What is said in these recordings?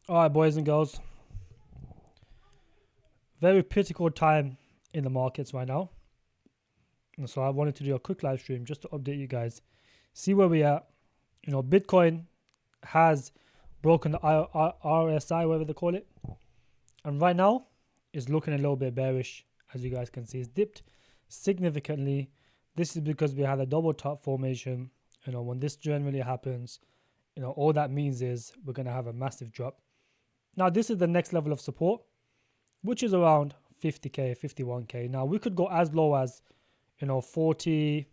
All right, boys and girls. Very critical time in the markets right now. And so I wanted to do a quick live stream just to update you guys. See where we are. Bitcoin has broken the RSI, whatever they call it. And right now, it's looking a little bit bearish. As you guys can see, it's dipped significantly. This is because we had a double top formation. When this generally happens, all that means is we're going to have a massive drop. Now, this is the next level of support, which is around 50k, 51k. Now, we could go as low as, 40.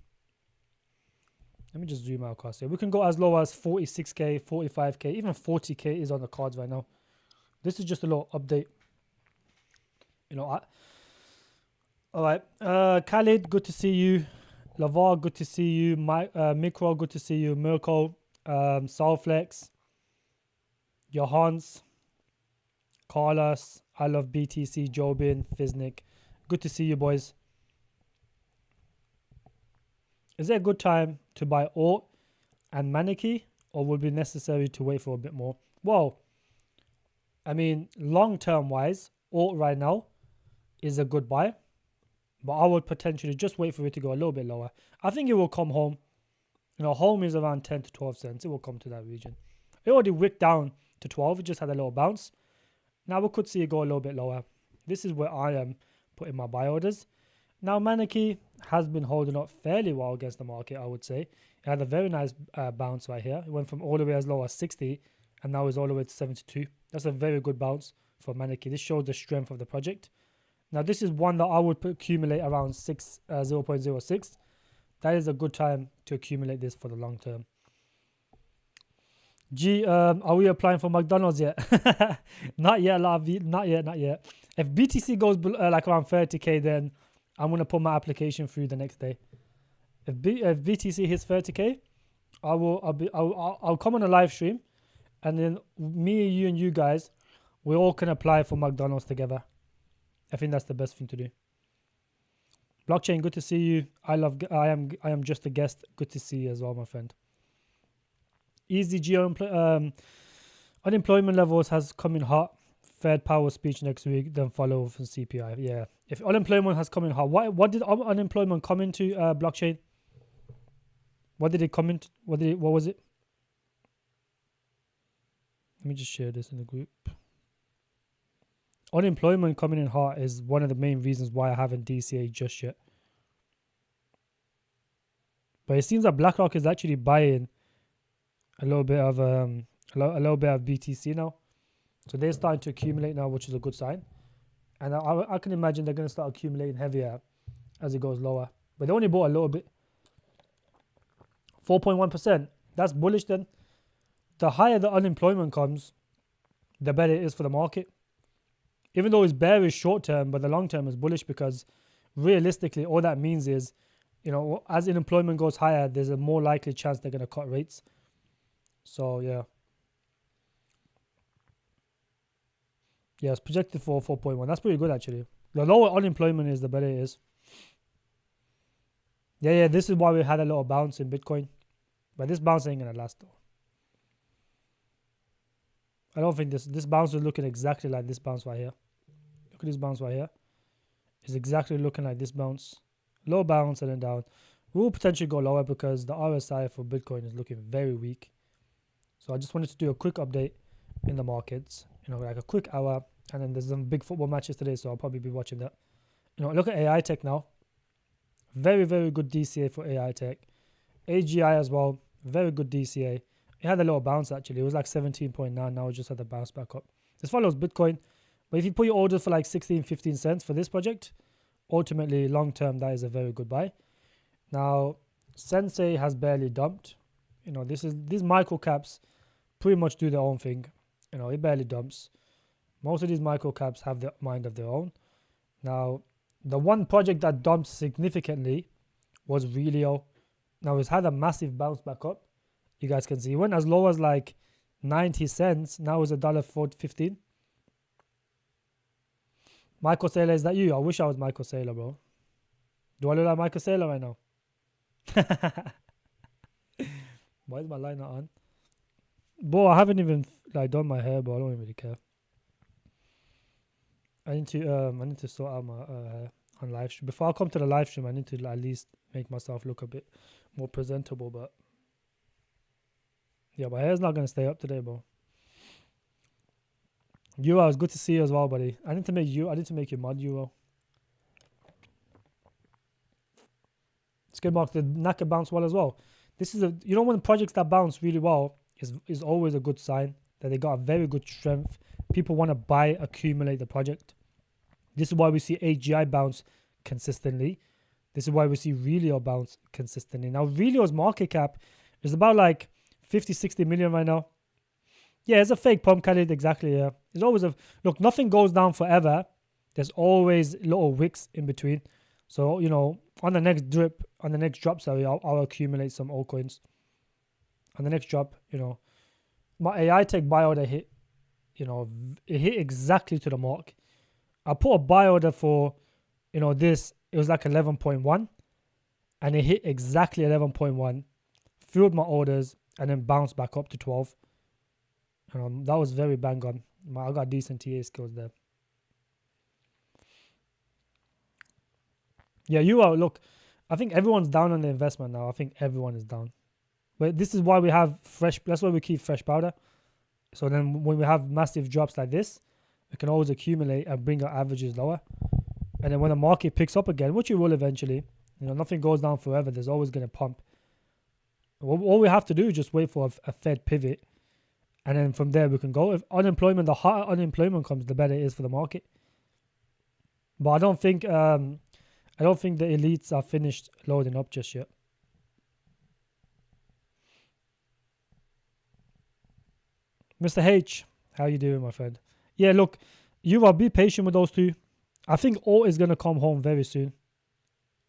Let me just zoom out across here. We can go as low as 46k, 45k, even 40k is on the cards right now. This is just a little update. All right. Khalid, good to see you. Lavar, good to see you. Mikro, good to see you. Mirko, Soulflex, Johans, Carlos, I love BTC, Jobin, Fiznik. Good to see you, boys. Is it a good time to buy Alt and Maneki, or would it be necessary to wait for a bit more? Well, I mean, long-term wise, Alt right now is a good buy, but I would potentially just wait for it to go a little bit lower. I think it will come home. Home is around 10 to 12 cents. It will come to that region. It already wicked down to 12. It just had a little bounce. Now we could see it go a little bit lower. This is where I am putting my buy orders. Now, Maneki has been holding up fairly well against the market, I would say. It had a very nice bounce right here. It went from all the way as low as 60, and now is all the way to 72. That's a very good bounce for Maneki. This shows the strength of the project. Now, this is one that I would accumulate around 0.06. That is a good time to accumulate this for the long term. Are we applying for McDonald's yet? Not yet, not yet. If BTC goes like around 30k, then I'm going to put my application through the next day. If BTC hits 30k, I'll come on a live stream, and then me, you, and you guys, we all can apply for McDonald's together. I think that's the best thing to do. Blockchain, good to see you. I am just a guest. Good to see you as well, my friend. EasyG unemployment levels has come in hot. Fed power speech next week, then follow from CPI. Yeah, if unemployment has come in hot, what did unemployment come into blockchain? What did it come into? What was it? Let me just share this in the group. Unemployment coming in hot is one of the main reasons why I haven't DCA just yet. But it seems that BlackRock is actually buying a little bit of BTC now. So they're starting to accumulate now, which is a good sign. And I can imagine they're going to start accumulating heavier as it goes lower. But they only bought a little bit. 4.1%. That's bullish then. The higher the unemployment comes, the better it is for the market. Even though it's bearish short term, but the long term is bullish, because realistically, all that means is, as unemployment goes higher, there's a more likely chance they're going to cut rates. So, yeah. Yeah, it's projected for 4.1. That's pretty good, actually. The lower unemployment is, the better it is. Yeah, this is why we had a little bounce in Bitcoin. But this bounce ain't going to last, though. I don't think this bounce is looking exactly like this bounce right here. Look at this bounce right here. It's exactly looking like this bounce. Low bounce and then down. We will potentially go lower because the RSI for Bitcoin is looking very weak. So I just wanted to do a quick update in the markets. Like a quick hour. And then there's some big football matches today, so I'll probably be watching that. Look at AI Tech now. Very, very good DCA for AI Tech. AGI as well. Very good DCA. It had a little bounce, actually. It was like 17.9. Now it just had a bounce back up. This follows Bitcoin. But if you put your orders for like 16, 15 cents for this project, ultimately, long term, that is a very good buy. Now, Sensei has barely dumped. These micro caps pretty much do their own thing. It barely dumps. Most of these micro caps have their mind of their own. Now, the one project that dumped significantly was Relio. Now, it's had a massive bounce back up. You guys can see it went as low as like 90 cents. Now it's $1.15. Michael Saylor, is that you? I wish I was Michael Saylor, bro. Do I look like Michael Saylor right now? Why is my line not on? Bro, I haven't even like done my hair, but I don't even really care. I need to sort out my hair on live stream. Before I come to the live stream, I need to at least make myself look a bit more presentable. But yeah, my hair's not gonna stay up today, bro. Euro, it's good to see you as well, buddy. I need to make you mod, Euro. Skid mark, the Naka bounce well as well. This is when projects that bounce really well is always a good sign that they got a very good strength. People want to buy, accumulate the project. This is why we see AGI bounce consistently. This is why we see Relio bounce consistently. Now, Relio's market cap is about like 50, 60 million right now. Yeah, it's a fake pump candidate, exactly, yeah. There's always look, nothing goes down forever. There's always little wicks in between. So, on the next drop, sorry, I'll accumulate some altcoins. On the next drop, my AI tech buy order hit, it hit exactly to the mark. I put a buy order for, this, it was like 11.1 and it hit exactly 11.1, filled my orders and then bounced back up to 12. That was very bang on. I got decent TA skills there. Yeah, look, I think everyone's down on the investment now. I think everyone is down. But this is why we have that's why we keep fresh powder. So then when we have massive drops like this, we can always accumulate and bring our averages lower. And then when the market picks up again, which it will eventually, nothing goes down forever. There's always going to pump. All we have to do is just wait for a Fed pivot. And then from there we can go. If the higher unemployment comes, the better it is for the market. But I don't think the elites are finished loading up just yet. Mr. H, how you doing, my friend? Yeah, look, be patient with those two. I think alt is gonna come home very soon.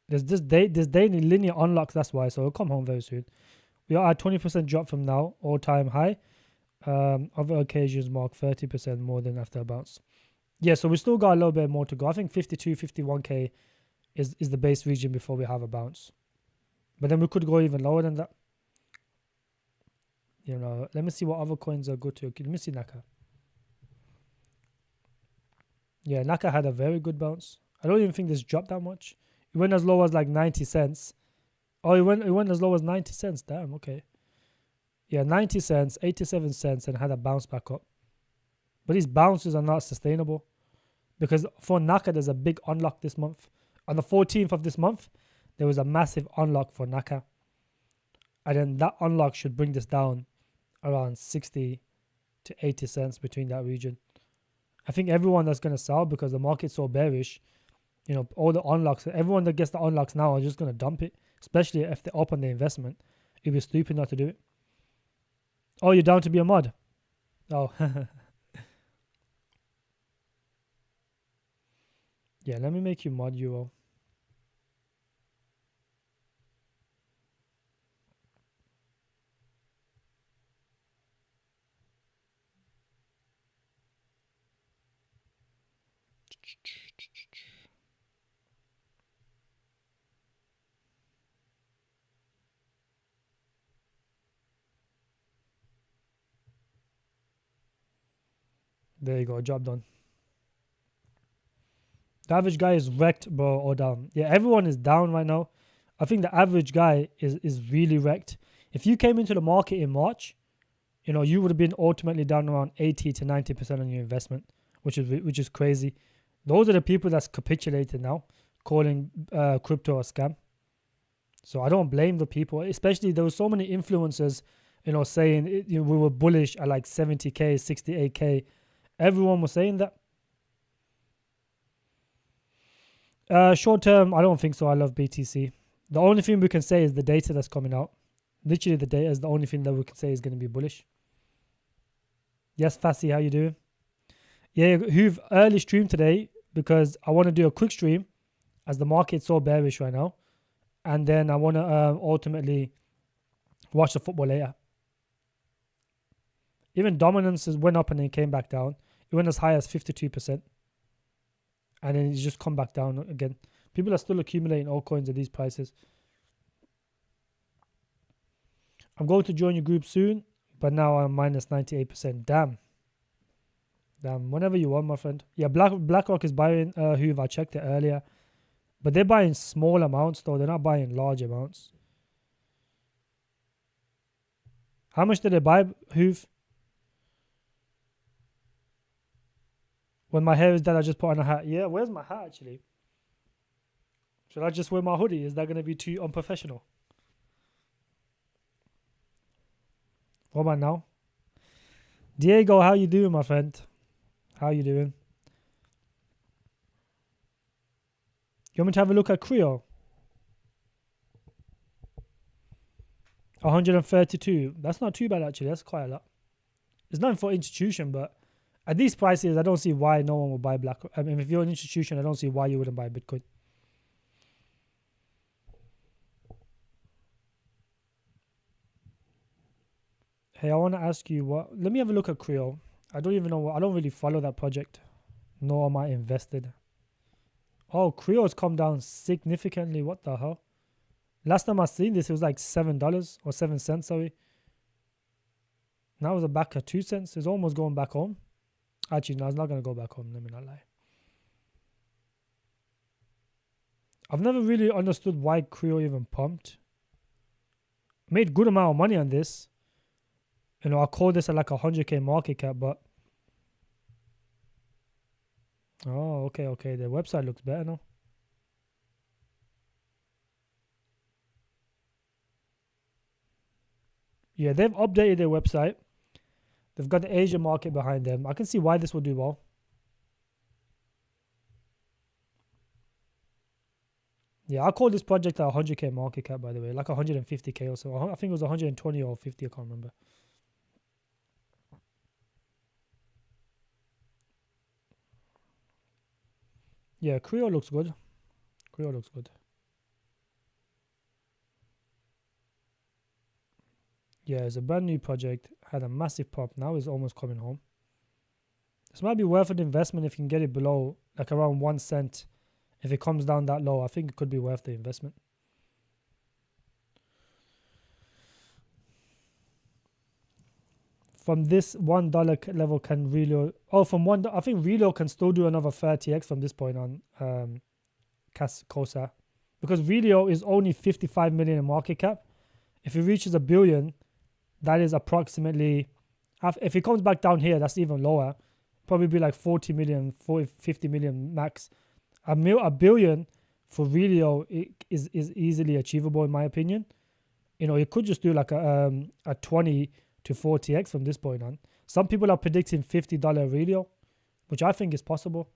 There's daily linear unlocks, that's why. So it'll come home very soon. We are at 20% drop from now, all-time high. Other occasions mark 30% more than after a bounce. Yeah, so we still got a little bit more to go. I think 52, 51k is the base region before we have a bounce. But then we could go even lower than that. Let me see what other coins are good to. Let me see Naka. Yeah, Naka had a very good bounce. I don't even think this dropped that much. It went as low as like 90 cents. Oh, it went as low as 90 cents. Damn, okay. Yeah, 90 cents, 87 cents, and had a bounce back up. But these bounces are not sustainable. Because for Naka, there's a big unlock this month. On the 14th of this month, there was a massive unlock for Naka. And then that unlock should bring this down around 60 to 80 cents between that region. I think everyone that's going to sell because the market's so bearish, all the unlocks, everyone that gets the unlocks now are just going to dump it, especially if they open the investment. It'd be stupid not to do it. Oh, you're down to be a mod? Oh. Yeah, let me make you mod, Euro. There you go, job done. The average guy is wrecked, bro, or down. Yeah, everyone is down right now. I think the average guy is really wrecked. If you came into the market in March, you would have been ultimately down around 80 to 90% on your investment, which is crazy. Those are the people that's capitulated now, calling crypto a scam. So I don't blame the people, especially there were so many influencers, saying we were bullish at like 70k, 68k. Everyone was saying that. Short term, I don't think so. I love BTC. The only thing we can say is the data that's coming out. Literally, the data is the only thing that we can say is going to be bullish. Yes, Fassi, how you doing? Yeah, who've early stream today because I want to do a quick stream as the market's so bearish right now. And then I want to ultimately watch the football later. Even dominance went up and then came back down. It went as high as 52%. And then it's just come back down again. People are still accumulating altcoins at these prices. I'm going to join your group soon. But now I'm minus 98%. Damn. Whenever you want, my friend. Yeah, BlackRock is buying Hoove. I checked it earlier. But they're buying small amounts, though. They're not buying large amounts. How much did they buy Hoove? When my hair is dead, I just put on a hat. Yeah, where's my hat, actually? Should I just wear my hoodie? Is that going to be too unprofessional? What about now? Diego, how you doing, my friend? How you doing? You want me to have a look at Creo? 132. That's not too bad, actually. That's quite a lot. It's nothing for institution, but at these prices, I don't see why no one will buy BlackRock. I mean, if you're an institution, I don't see why you wouldn't buy Bitcoin. Hey, I want to ask you what. Let me have a look at Creo. I don't even know what. I don't really follow that project, nor am I invested. Oh, Creo has come down significantly. What the hell? Last time I seen this, it was like $7 or 7 cents. Sorry. Now it's back at 2 cents. It's almost going back home. Actually, no, it's not going to go back home. Let me not lie. I've never really understood why Creo even pumped. Made good amount of money on this. You know, I call this at like 100k market cap, but oh, okay. The website looks better now. Yeah, they've updated their website. They've got the Asia market behind them. I can see why this will do well. Yeah, I call this project a 100k market cap, by the way, like 150k or so. I think it was 120 or 50, I can't remember. Yeah, Creo looks good. Creo looks good. Yeah, it's a brand new project. Had a massive pop. Now it's almost coming home. This might be worth an investment if you can get it below, like around 1 cent. If it comes down that low, I think it could be worth the investment. From this $1 level, can Relo? Oh, from one. I think Relo can still do another 30x from this point on. Cosa, because Relo is only 55 million in market cap. If it reaches $1 billion, that is approximately. If it comes back down here, that's even lower. Probably be like 40 million, 50 million max. $1 billion for Relo is easily achievable in my opinion. You know, it could just do like a 20 to 40x from this point on. Some people are predicting $50 Relo, which I think is possible.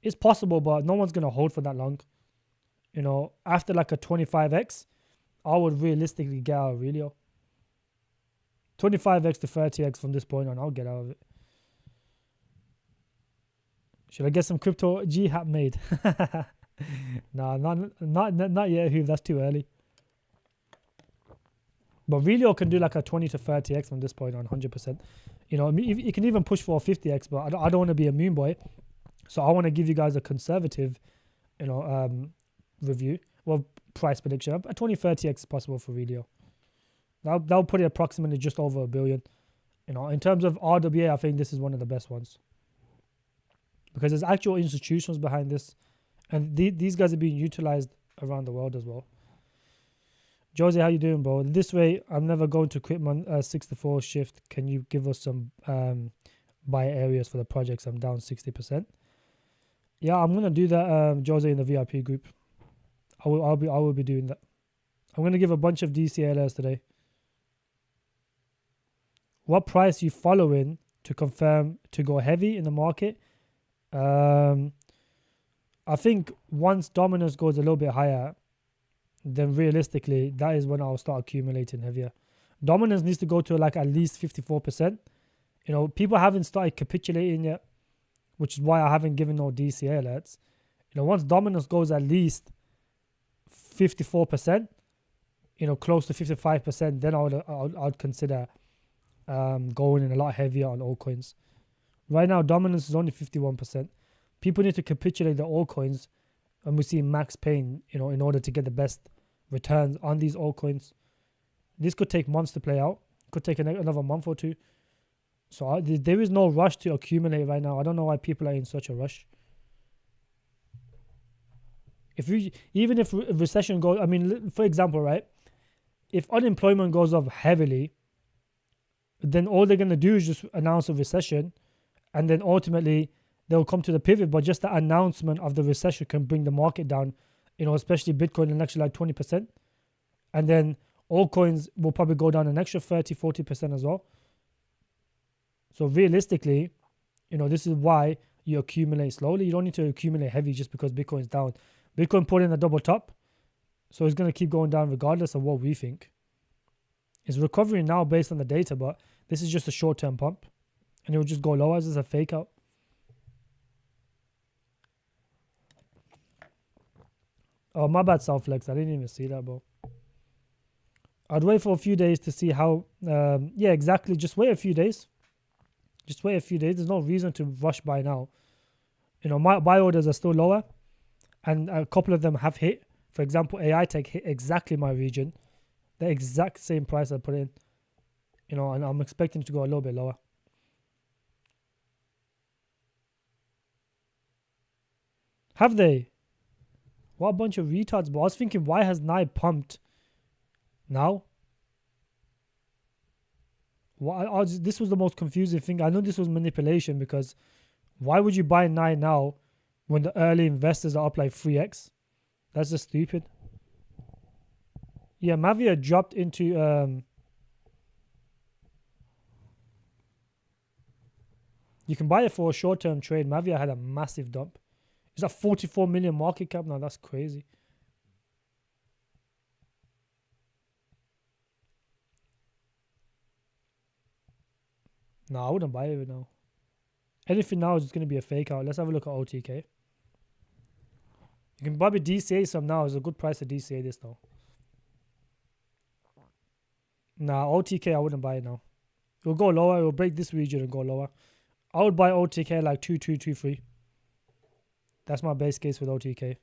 It's possible, but no one's gonna hold for that long. You know, after like a 25x, I would realistically get out of Relo. 25x to 30x from this point on, I'll get out of it. Should I get some crypto G hat made? No, not yet, Hoove. That's too early. But Relo can do like a 20 to 30x from this point on, 100%. You know, you can even push for a 50x, but I don't want to be a meme boy. So I want to give you guys a conservative, you know, review. Well, price prediction. A 20, 30x is possible for Relo. That'll put it approximately just over $1 billion. You know, in terms of RWA, I think this is one of the best ones. Because there's actual institutions behind this. And these guys are being utilized around the world as well. Josie, how you doing, bro? This way, I'm never going to quit my 6-4 shift. Can you give us some buy areas for the projects? I'm down 60%. Yeah, I'm gonna do that, Josie, in the VIP group. I will be doing that. I'm gonna give a bunch of DCLs today. What price you following to confirm to go heavy in the market? I think once dominance goes a little bit higher, then realistically, that is when I'll start accumulating heavier. Dominance needs to go to like at least 54%. You know, people haven't started capitulating yet, which is why I haven't given no DCA alerts. You know, once dominance goes at least 54%, you know, close to 55%, then I'd consider going in a lot heavier on altcoins. Right now, dominance is only 51%. People need to capitulate the altcoins, and we see max pain, you know, in order to get the best returns on these altcoins. This could take months to play out. Could take another month or two. So there is no rush to accumulate right now. I don't know why people are in such a rush. Even if recession goes, I mean, for example, right? If unemployment goes up heavily, then all they're going to do is just announce a recession, and then ultimately they'll come to the pivot. But just the announcement of the recession can bring the market down, especially Bitcoin an extra like 20%. And then altcoins will probably go down an extra 30-40% as well. So realistically, this is why you accumulate slowly. You don't need to accumulate heavy just because Bitcoin's down. Bitcoin put in a double top, so it's going to keep going down regardless of what we think. It's recovering now based on the data, but this is just a short-term pump, and it will just go lower as a fake out. Oh, my bad, Southflex. I didn't even see that, bro. I'd wait for a few days to see how... yeah, exactly. Just wait a few days. Just wait a few days. There's no reason to rush by now. My buy orders are still lower, and a couple of them have hit. For example, AI Tech hit exactly my region. The exact same price I put in. And I'm expecting to go a little bit lower. Have they? What a bunch of retards, bro. I was thinking, why has NAI pumped now? This was the most confusing thing. I know this was manipulation, because why would you buy NAI now when the early investors are up like 3x? That's just stupid. Yeah, Mavia dropped into... you can buy it for a short-term trade. Mavia had a massive dump. It's at 44 million market cap now. That's crazy. No, I wouldn't buy it now. Anything now is just going to be a fake out. Let's have a look at OTK. You can probably DCA some now. It's a good price to DCA this now. Nah, OTK, I wouldn't buy it now. It will go lower. It will break this region and go lower. I would buy OTK like 2223. That's my base case with OTK.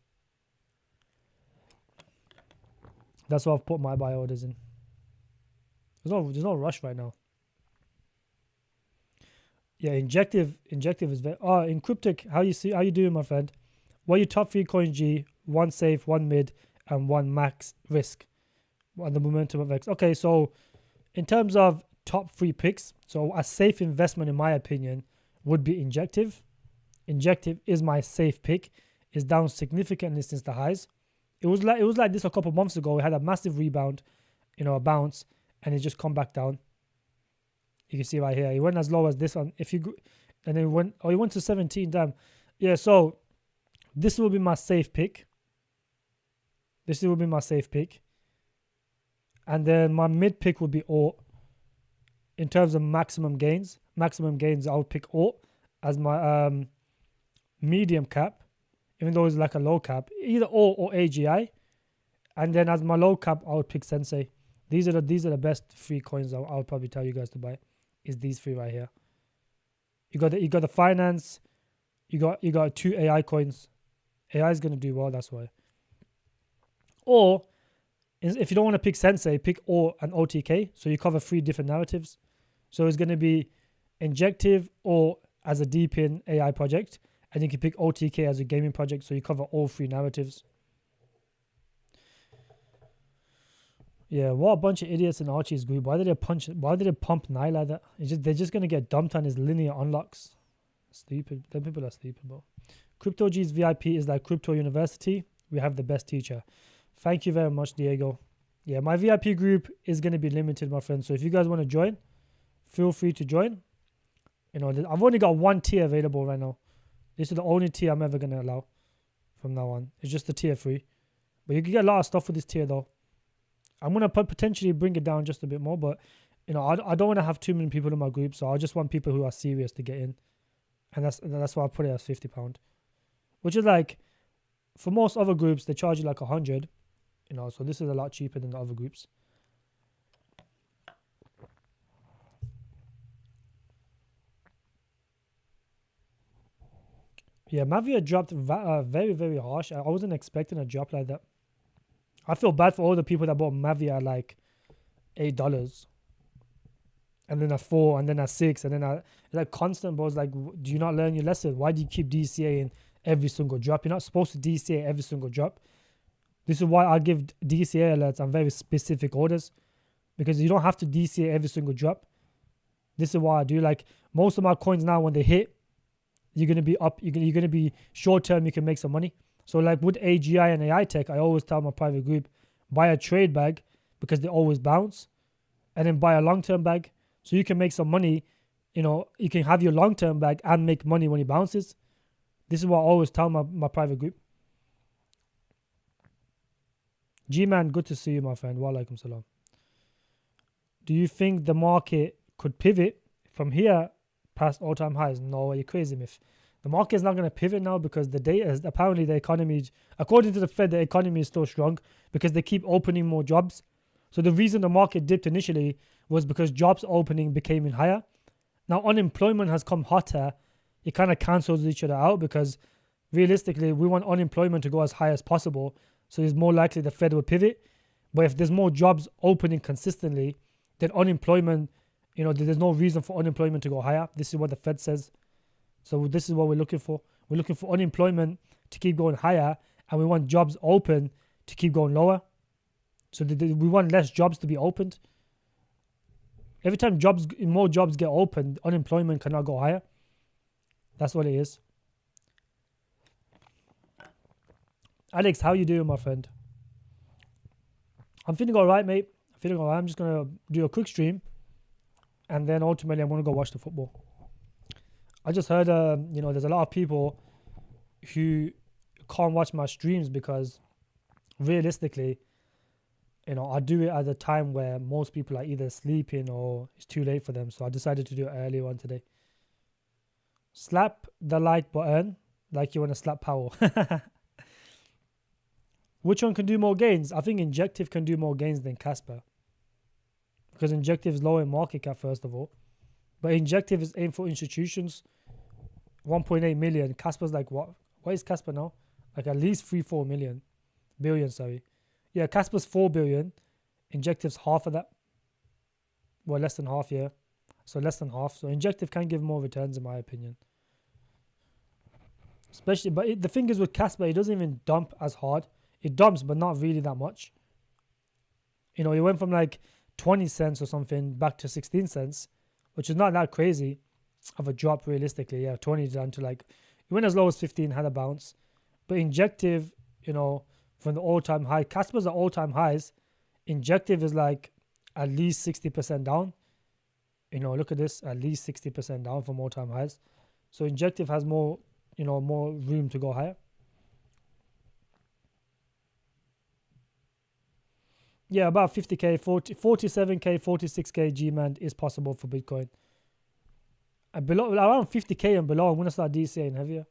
That's what I've put my buy orders in. There's no rush right now. Yeah, injective is very... Oh, in Cryptic, how you doing, my friend? What are your top 3 coins, G? 1 safe, 1 mid, and 1 max risk. And the momentum of X. Okay, so in terms of top 3 picks, so a safe investment, in my opinion, would be Injective. Injective is my safe pick. It's down significantly since the highs. It was like this a couple of months ago. It had a massive rebound, a bounce, and it just come back down. You can see right here. It went as low as this one. And then it went to 17. Damn. Yeah. So this will be my safe pick. And then my mid pick would be Alt. In terms of maximum gains, I would pick Alt as my medium cap, even though it's like a low cap. Either Alt or AGI. And then as my low cap, I would pick Sensei. These are the best 3 coins I would probably tell you guys to buy. Is these 3 right here. You got the finance. You got 2 AI coins. AI is gonna do well. That's why. Or if you don't want to pick Sensei, pick Alt and OTK. So you cover 3 different narratives. So it's gonna be Injective or as a deep-in AI project, and you can pick OTK as a gaming project. So you cover all 3 narratives. Yeah, what a bunch of idiots in Archie's group. Why did they pump NAI like that? They're just gonna get dumped on his linear unlocks. Stupid. Them people are stupid, bro. Crypto G's VIP is like Crypto University. We have the best teacher. Thank you very much, Diego. Yeah, my VIP group is gonna be limited, my friends. So if you guys want to join, feel free to join. I've only got 1 tier available right now. This is the only tier I'm ever gonna allow from now on. It's just the tier 3. But you can get a lot of stuff with this tier though. I'm going to potentially bring it down just a bit more, but, I don't want to have too many people in my group, so I just want people who are serious to get in. And that's why I put it as £50. Which is like, for most other groups, they charge you like 100, so this is a lot cheaper than the other groups. Yeah, Mavia dropped very, very harsh. I wasn't expecting a drop like that. I feel bad for all the people that bought Mavia at like $8. and then at 4, and then at 6, and then it's like constant, bro. It's like, do you not learn your lesson? Why do you keep DCAing every single drop? You're not supposed to DCA every single drop. This is why I give DCA alerts on very specific orders, because you don't have to DCA every single drop. This is why I do. Like most of my coins now, when they hit, you're gonna be up. You're gonna be short term. You can make some money. So like with AGI and AI Tech, I always tell my private group, buy a trade bag because they always bounce, and then buy a long term bag so you can make some money. You know, you can have your long term bag and make money when it bounces. This is what I always tell my private group. G-Man, good to see you, my friend. Wa alaikum salam. Do you think the market could pivot from here past all-time highs? No, you're crazy, myth. The market is not going to pivot now because the data is, apparently the economy, according to the Fed, the economy is still strong because they keep opening more jobs. So the reason the market dipped initially was because jobs opening became higher. Now unemployment has come hotter. It kind of cancels each other out because realistically, we want unemployment to go as high as possible. So it's more likely the Fed will pivot. But if there's more jobs opening consistently, then unemployment, there's no reason for unemployment to go higher. This is what the Fed says. So this is what we're looking for. We're looking for unemployment to keep going higher, and we want jobs open to keep going lower. So we want less jobs to be opened. Every time more jobs get opened, unemployment cannot go higher. That's what it is. Alex, how you doing, my friend? I'm feeling all right, mate. I'm feeling all right. I'm just going to do a quick stream, and then ultimately I'm going to go watch the football. I just heard, there's a lot of people who can't watch my streams because realistically, I do it at a time where most people are either sleeping or it's too late for them. So I decided to do it earlier on today. Slap the like button like you want to slap Powell. Which one can do more gains? I think Injective can do more gains than Casper. Because Injective is lower in market cap, first of all. But Injective is aimed for institutions. 1.8 million. Casper's like what? What is Casper now? Like at least 3-4 billion, sorry. Yeah, Casper's 4 billion. Injective's half of that. Well, less than half, yeah. So less than half. So Injective can give more returns in my opinion. Especially, but the thing is with Casper, it doesn't even dump as hard. It dumps, but not really that much. It went from like 20 cents or something back to 16 cents, which is not that crazy of a drop realistically. Yeah, 20 down to like, it went as low as 15, had a bounce. But Injective, from the all-time high, Casper's at all-time highs. Injective is like at least 60% down. Look at this, at least 60% down from all-time highs. So Injective has more, more room to go higher. Yeah, about 50k, 47k, 46k G-man is possible for Bitcoin. And below, around 50k and below, I'm going to start DCAing heavier.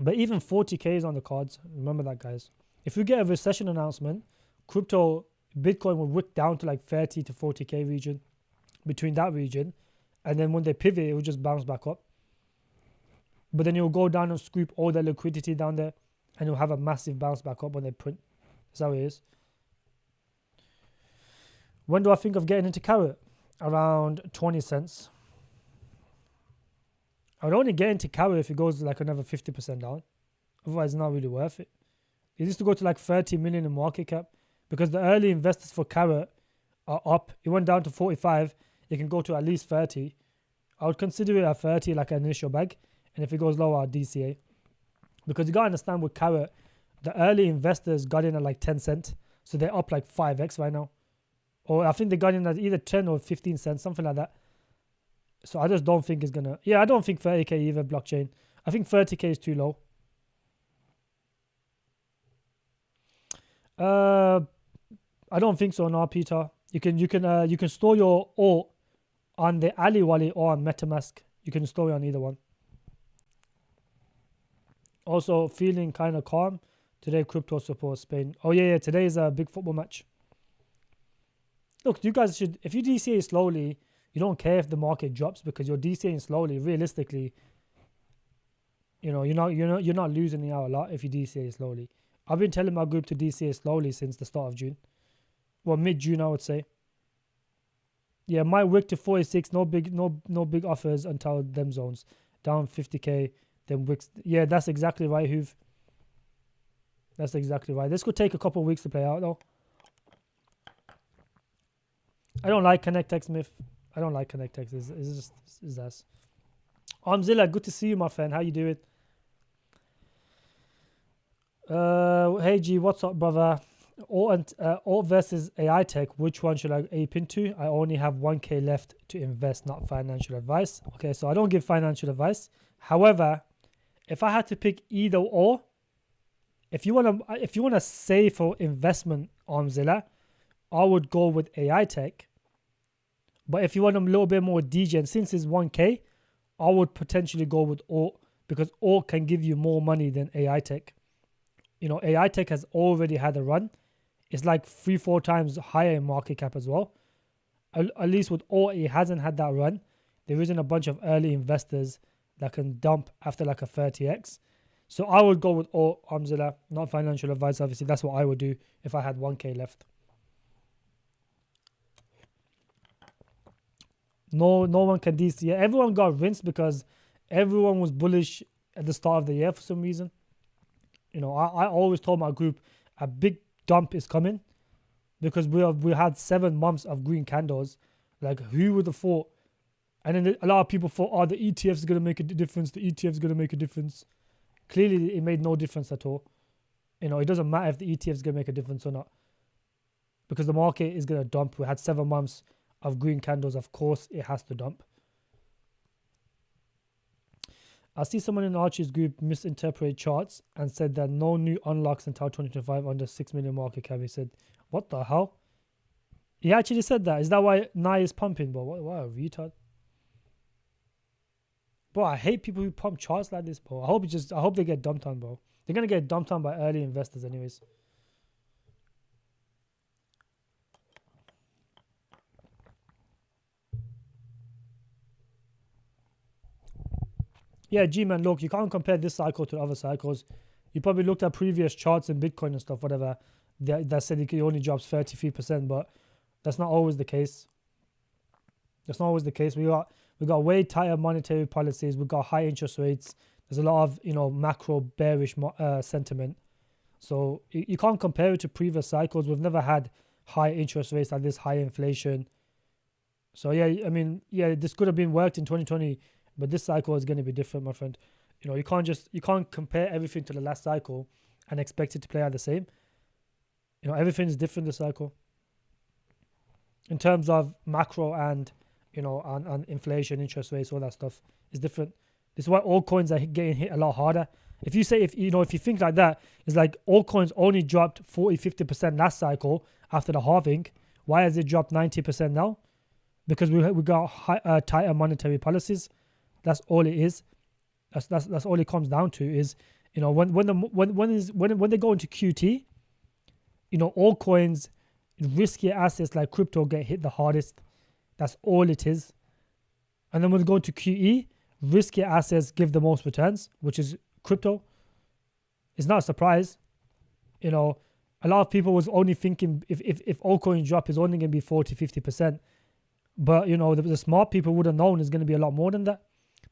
But even 40k is on the cards. Remember that, guys. If we get a recession announcement, Bitcoin will wick down to like 30 to 40k region, between that region. And then when they pivot, it will just bounce back up. But then it will go down and scoop all the liquidity down there. And you'll have a massive bounce back up when they print. That's how it is. When do I think of getting into Carrot? Around 20 cents. I would only get into Carrot if it goes like another 50% down. Otherwise, it's not really worth it. It used to go to like 30 million in market cap because the early investors for Carrot are up. It went down to 45. It can go to at least 30. I would consider it at 30 like an initial bag. And if it goes lower, I'll DCA. Because you got to understand with Carrot, the early investors got in at like 10 cents. So they're up like 5x right now. Or I think they got in at either 10 or 15 cents, something like that. So I just don't think it's going to... Yeah, I don't think 30k either, blockchain. I think 30k is too low. I don't think so, no, Peter. You can store your alt on the Ali wallet or on MetaMask. You can store it on either one. Also, feeling kind of calm. Today, crypto supports Spain. Oh, yeah, today is a big football match. Look, you guys should... If you DCA slowly, you don't care if the market drops because you're DCAing slowly. Realistically, you're not losing out a lot if you DCA slowly. I've been telling my group to DCA slowly since the start of June. Well, mid-June, I would say. Yeah, might wick to 46. No big offers until them zones. Down 50k, then wicks. Yeah, that's exactly right, Hoove. That's exactly right. This could take a couple of weeks to play out, though. I don't like ConnectX, Myth. I don't like ConnectX. It's just us. Armzilla, good to see you, my friend. How you doing? Hey G, what's up, brother? Alt versus AI tech. Which one should I ape into? I only have 1k left to invest, not financial advice. Okay, so I don't give financial advice. However, if I had to pick either or, if you wanna save for investment, Armzilla, I would go with AI tech. But if you want a little bit more degen, since it's 1k, I would potentially go with Alt, because Alt can give you more money than AI tech. You know, AI tech has already had a run. It's like 3-4 times higher in market cap as well. At least with Alt, it hasn't had that run. There isn't a bunch of early investors that can dump after like a 30x. So I would go with Alt, Armzilla, not financial advice. Obviously, that's what I would do if I had 1k left. No one can DC. Yeah, everyone got rinsed because everyone was bullish at the start of the year for some reason. You know, I always told my group a big dump is coming because we had 7 months of green candles. Like, who would have thought? And then a lot of people thought, oh, the ETF is going to make a difference. The ETF is going to make a difference. Clearly, it made no difference at all. You know, it doesn't matter if the ETF is going to make a difference or not, because the market is going to dump. We had 7 months of green candles. Of course, it has to dump. I see someone in Archie's group misinterpret charts and said that no new unlocks until 2025 under 6 million market cap. He said, what the hell? He actually said that. Is that why Nye is pumping, bro? What a retard. Bro, I hate people who pump charts like this, bro. I hope they get dumped on, bro. They're going to get dumped on by early investors anyways. Yeah, G-Man, look, you can't compare this cycle to other cycles. You probably looked at previous charts in Bitcoin and stuff, whatever, that said it only drops 33%, but that's not always the case. That's not always the case. We got way tighter monetary policies. We've got high interest rates. There's a lot of, you know, macro bearish sentiment. So you can't compare it to previous cycles. We've never had high interest rates like this, high inflation. So yeah, I mean, yeah, this could have been worked in 2020, but this cycle is going to be different, my friend. You know, you can't compare everything to the last cycle and expect it to play out the same. You know, everything is different this cycle in terms of macro and, you know, and inflation, interest rates, all that stuff is different. This is why altcoins are getting hit a lot harder. If you think like that, it's like altcoins only dropped 40-50% last cycle after the halving. Why has it dropped 90% now? Because we got tighter monetary policies. That's all it is. That's all it comes down to is, you know, when they go into QT, you know, altcoins, riskier assets like crypto get hit the hardest. That's all it is. And then when we go to QE, riskier assets give the most returns, which is crypto. It's not a surprise. You know, a lot of people was only thinking if altcoin drop is only going to be 40-50%. But, you know, the smart people would have known it's going to be a lot more than that.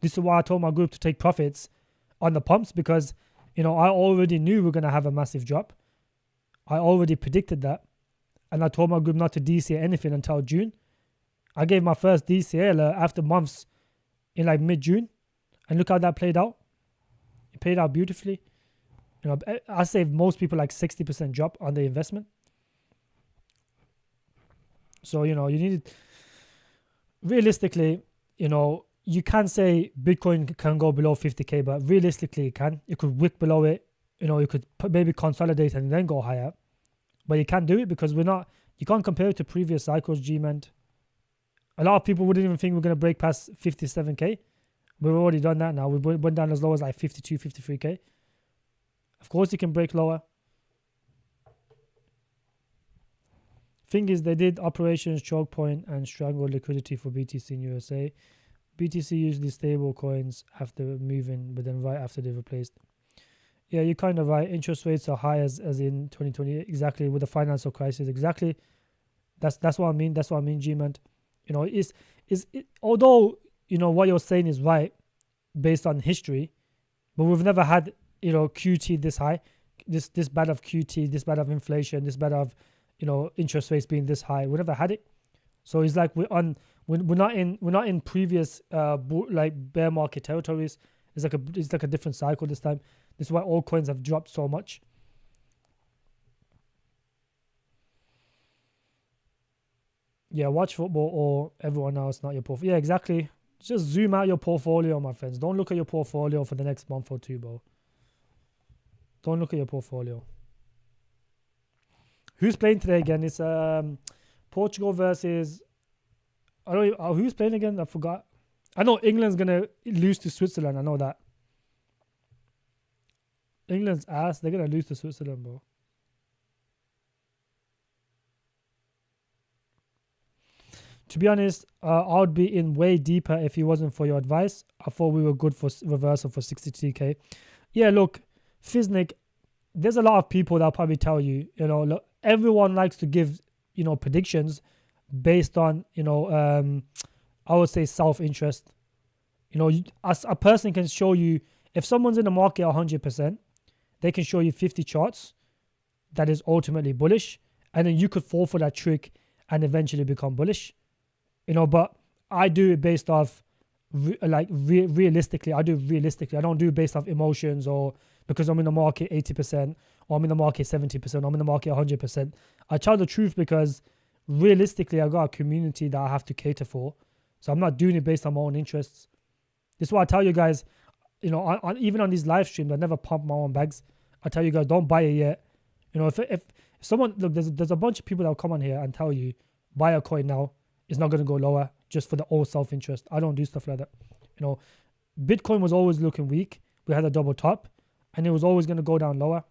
This is why I told my group to take profits on the pumps, because, you know, I already knew we're going to have a massive drop. I already predicted that. And I told my group not to DCA anything until June. I gave my first DCA alert after months in like mid-June. And look how that played out. It played out beautifully. You know, I saved most people like 60% drop on the investment. So, you know, you need, realistically, you know, you can say Bitcoin can go below 50k, but realistically it can. You could wick below it. You know, you could maybe consolidate and then go higher. But you can't do it because you can't compare it to previous cycles, G-Man. A lot of people wouldn't even think we're going to break past 57k. We've already done that now. We went down as low as like 52, 53k. Of course you can break lower. Thing is, they did operations choke point and strangle liquidity for BTC in USA. BTC usually stable coins after moving, but then right after they replaced. Yeah, you're kind of right. Interest rates are high as in 2020, exactly, with the financial crisis, exactly. That's what I mean. That's what I mean, G-man. You know, although, you know, what you're saying is right based on history, but we've never had, you know, QT this high, this bad of QT, this bad of inflation, this bad of, you know, interest rates being this high. We never had it. So it's like we're not in previous like bear market territories. It's like a different cycle this time. This is why altcoins have dropped so much. Yeah, watch football or everyone else, not your portfolio. Yeah, exactly. Just zoom out your portfolio, my friends. Don't look at your portfolio for the next month or two, bro. Don't look at your portfolio. Who's playing today again? It's Portugal versus... I don't know, who's playing again? I forgot. I know England's going to lose to Switzerland. I know that. England's ass. They're going to lose to Switzerland, bro. To be honest, I would be in way deeper if it wasn't for your advice. I thought we were good for reversal for 62k. Yeah, look, Fiznik, there's a lot of people that'll probably tell you, you know, look, everyone likes to give, you know, predictions based on, you know, I would say self-interest. You know, as a person can show you, if someone's in the market 100%, they can show you 50 charts that is ultimately bullish, and then you could fall for that trick and eventually become bullish. You know, but I do it based off realistically. I do realistically. I don't do it based off emotions or because I'm in the market 80% or I'm in the market 70% or I'm in the market 100%. I tell the truth because realistically, I've got a community that I have to cater for. So I'm not doing it based on my own interests. This is why I tell you guys, you know, even on these live streams, I never pump my own bags. I tell you guys, don't buy it yet. You know, if someone, look, there's a bunch of people that will come on here and tell you, buy a coin now. It's not going to go lower just for the old self-interest. I don't do stuff like that. You know, Bitcoin was always looking weak. We had a double top and it was always going to go down lower.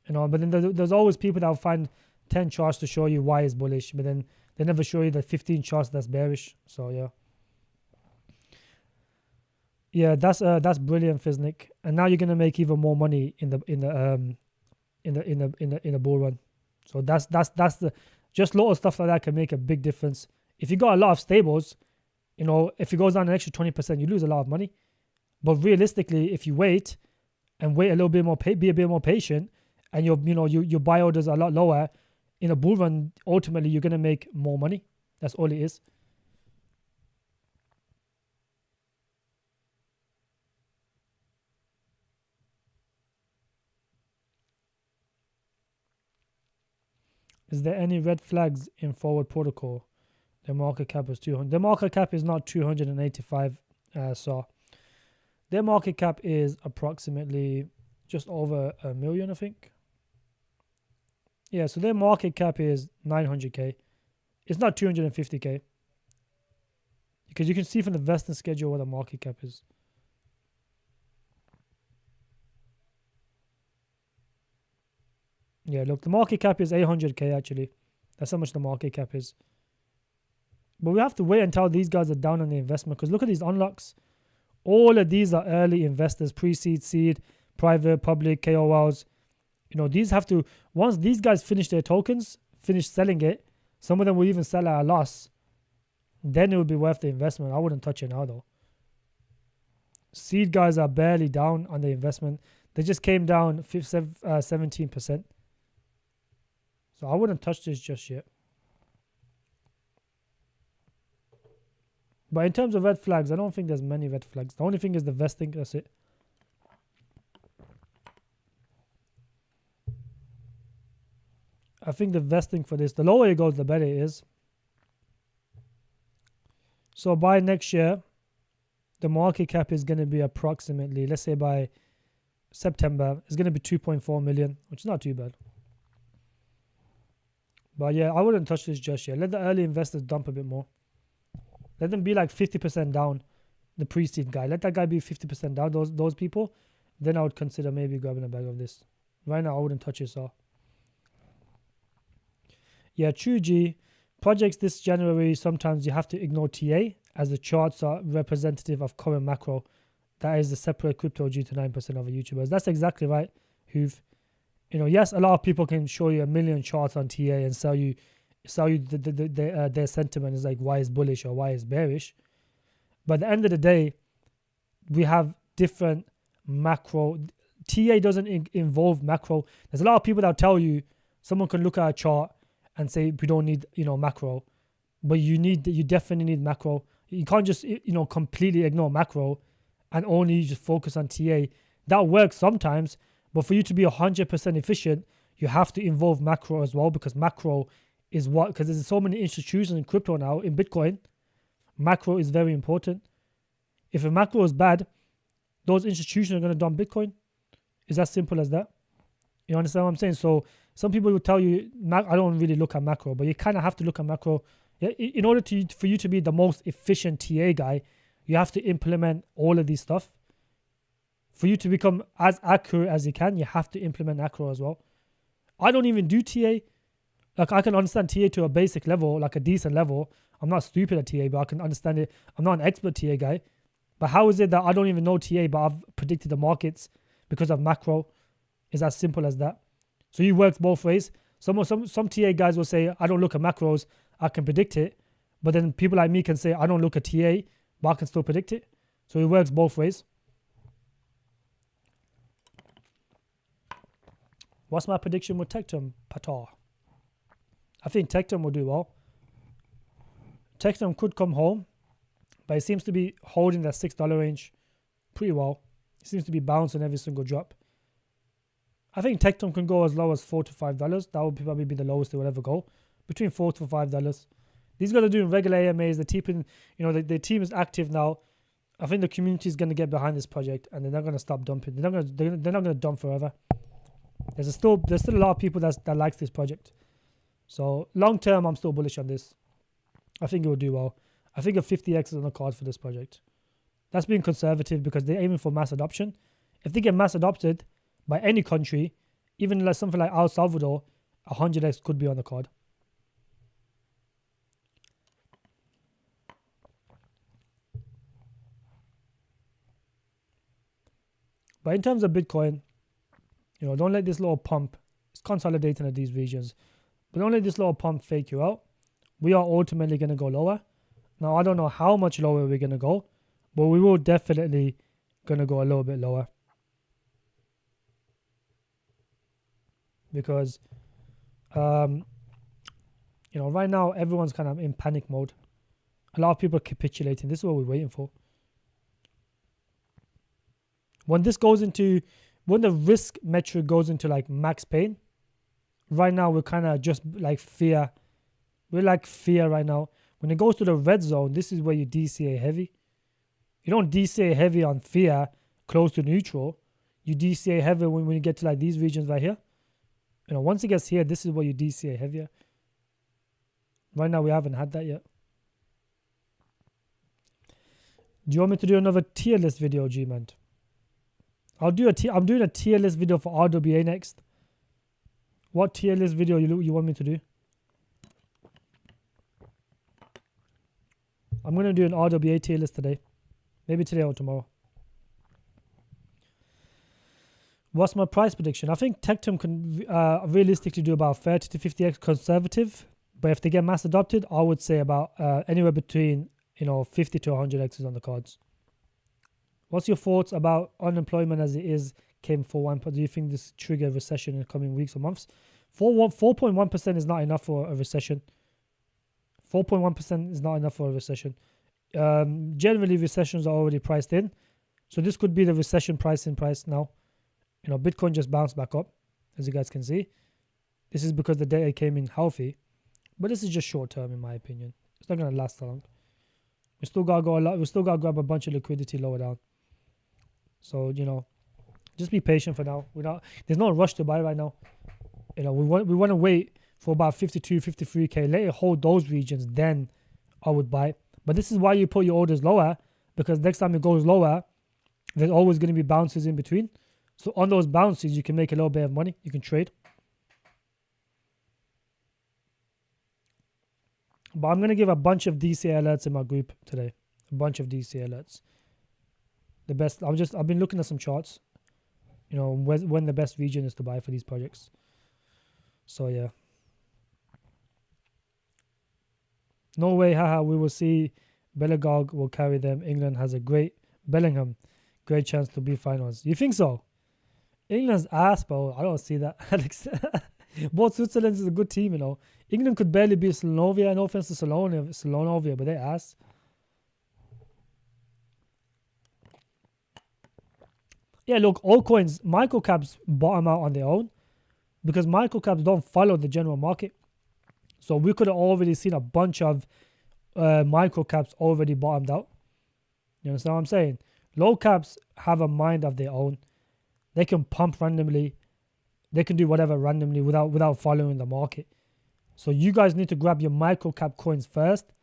You know, but then there's always people that will find 10 charts to show you why it's bullish, but then they never show you the 15 charts that's bearish. So yeah. Yeah, that's brilliant, Fiznik. And now you're going to make even more money in the bull run. So that's the just little stuff like that can make a big difference. If you got a lot of stables, you know, if it goes down an extra 20%, you lose a lot of money. But realistically, if you wait a little bit more, be a bit more patient, and your buy orders are a lot lower, in a bull run, ultimately you're gonna make more money. That's all it is. Is there any red flags in forward protocol? The market cap is 200. The market cap is not 285. So their market cap is approximately just over $1 million, I think. Yeah, so their market cap is 900k. It's not 250k. Because you can see from the vesting schedule what the market cap is. Yeah, look, the market cap is 800k actually. That's how much the market cap is. But we have to wait until these guys are down on the investment, because look at these unlocks. All of these are early investors, pre-seed, seed, private, public, KOLs. You know, these have to, once these guys finish their tokens, finish selling it, some of them will even sell at a loss. Then it would be worth the investment. I wouldn't touch it now though. Seed guys are barely down on the investment. They just came down 17%. So I wouldn't touch this just yet. But in terms of red flags, I don't think there's many red flags. The only thing is the vesting. That's it. I think the vesting for this, the lower it goes, the better it is. So by next year, the market cap is going to be approximately, let's say by September, it's going to be 2.4 million, which is not too bad. But yeah, I wouldn't touch this just yet. Let the early investors dump a bit more. Let them be like 50% down, the pre-seed guy. Let that guy be 50% down, those people. Then I would consider maybe grabbing a bag of this. Right now, I wouldn't touch it, so. Yeah, true G. Projects this January, sometimes you have to ignore TA as the charts are representative of current macro. That is the separate crypto due to 9% of the YouTubers. That's exactly right, Hoove. You know, yes, a lot of people can show you 1 million charts on TA and sell you sell you their sentiment is like why is bullish or why is bearish. But at the end of the day, we have different macro. TA doesn't involve macro. There's a lot of people that tell you someone can look at a chart and say we don't need macro, but you definitely need macro. You can't just completely ignore macro and only just focus on TA. That works sometimes, but for you to be 100% efficient, you have to involve macro as well, because macro is because there's so many institutions in crypto now, in Bitcoin, macro is very important. If a macro is bad, those institutions are going to dump Bitcoin. It's as simple as that. You understand what I'm saying? So some people will tell you, I don't really look at macro, but you kind of have to look at macro. In order for you to be the most efficient TA guy, you have to implement all of these stuff. For you to become as accurate as you can, you have to implement macro as well. I don't even do TA. Like, I can understand TA to a basic level, like a decent level. I'm not stupid at TA, but I can understand it. I'm not an expert TA guy. But how is it that I don't even know TA, but I've predicted the markets because of macro? It's as simple as that. So it works both ways. Some TA guys will say, I don't look at macros, I can predict it. But then people like me can say, I don't look at TA, but I can still predict it. So it works both ways. What's my prediction with Tectum, Patar? I think Tectum will do well. Tectum could come home, but it seems to be holding that $6 range pretty well. It seems to be bouncing every single drop. I think Tectum can go as low as $4 to $5. That would probably be the lowest it will ever go. Between $4 to $5. These guys are doing regular AMAs. The team is active now. I think the community is going to get behind this project, and they're not going to stop dumping. They're not going to dump forever. There's still a lot of people that likes this project. So long term, I'm still bullish on this. I think it will do well. I think a 50x is on the card for this project. That's being conservative because they're aiming for mass adoption. If they get mass adopted by any country, even like something like El Salvador, 100x could be on the card. But in terms of Bitcoin, don't let this little pump, it's consolidating at these regions, but don't let this little pump fake you out. We are ultimately going to go lower. Now, I don't know how much lower we're going to go, but we will definitely going to go a little bit lower. Because, right now, everyone's kind of in panic mode. A lot of people are capitulating. This is what we're waiting for. When the risk metric goes into like max pain, right now we're kind of just like fear. We're like fear right now. When it goes to the red zone, this is where you DCA heavy. You don't DCA heavy on fear close to neutral. You DCA heavy when you get to like these regions right here. Once it gets here, this is where you DCA heavier. Right now we haven't had that yet. Do you want me to do another tier list video, G-Man? I'm doing a tier list video for RWA next. What tier list video you want me to do? I'm going to do an RWA tier list today. Maybe today or tomorrow. What's my price prediction? I think Tectum can realistically do about 30 to 50x conservative. But if they get mass adopted, I would say about anywhere between 50 to 100x is on the cards. What's your thoughts about unemployment as it is came for 1%? Do you think this trigger recession in the coming weeks or months? 4.1% is not enough for a recession. 4.1% is not enough for a recession. Generally, recessions are already priced in. So this could be the recession price now. Bitcoin just bounced back up, as you guys can see. This is because the data came in healthy. But this is just short term, in my opinion. It's not going to last that long. We still got to grab a bunch of liquidity lower down. So, just be patient for now. There's no rush to buy right now. We want to wait for about 52, 53k. Let it hold those regions, then I would buy. But this is why you put your orders lower, because next time it goes lower, there's always going to be bounces in between. So on those bounces, you can make a little bit of money. You can trade. But I'm going to give a bunch of DCA alerts in my group today. A bunch of DCA alerts. The best. I've been looking at some charts. When the best region is to buy for these projects. So yeah. No way, haha, we will see Bellegarde will carry them. England has a great Bellingham, great chance to be finals. You think so? England's ass, bro. I don't see that, Alex. But Switzerland is a good team, you know. England could barely beat Slovenia. No offense to Slonovia, but they ass. Yeah, look, altcoins, microcaps bottom out on their own because microcaps don't follow the general market. So we could have already seen a bunch of microcaps already bottomed out. You understand what I'm saying? Low caps have a mind of their own. They can pump randomly. They can do whatever randomly without following the market. So you guys need to grab your microcap coins first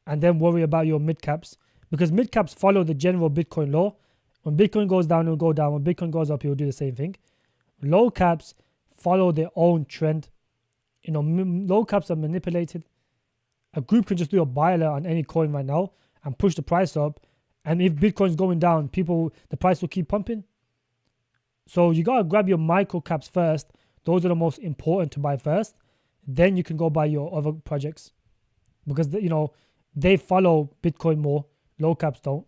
and then worry about your mid caps because mid caps follow the general Bitcoin law. When Bitcoin goes down, it'll go down. When Bitcoin goes up, it'll do the same thing. Low caps follow their own trend. You know, low caps are manipulated. A group can just do a buy alert on any coin right now and push the price up. And if Bitcoin's going down, the price will keep pumping. So you got to grab your micro caps first. Those are the most important to buy first. Then you can go buy your other projects. Because, you know, they follow Bitcoin more. Low caps don't.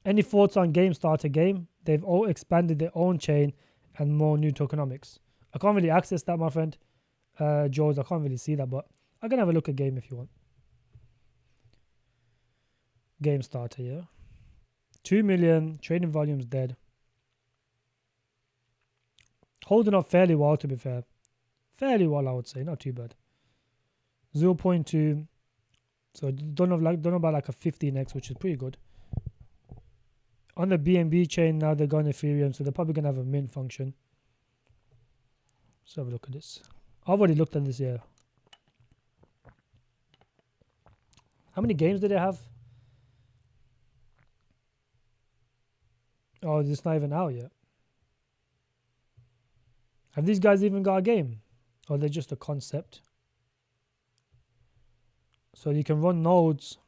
Any thoughts on GameStarter game? They've all expanded their own chain and more new tokenomics. I can't really access that, my friend. George, I can't really see that, but I can have a look at game if you want. GameStarter, yeah. 2 million, trading volume's dead. Holding up fairly well, to be fair. Fairly well, I would say. Not too bad. 0.2. So don't know about like a 15x, which is pretty good. On the BNB chain now, they're going Ethereum, so they're probably going to have a mint function. Let's have a look at this. I've already looked at this here. How many games do they have? Oh, it's not even out yet. Have these guys even got a game? Or they're just a concept? So you can run nodes.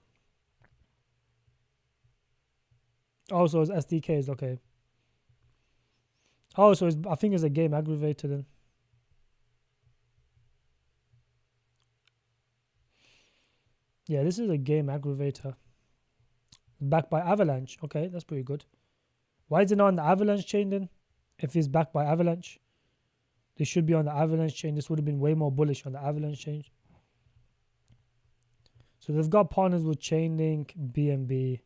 Oh, so it's SDKs, okay. Oh, so I think it's a game aggregator then. Yeah, this is a game aggregator. Backed by Avalanche. Okay, that's pretty good. Why is it not on the Avalanche chain then? If it's backed by Avalanche. They should be on the Avalanche chain. This would have been way more bullish on the Avalanche chain. So they've got partners with Chainlink, BNB.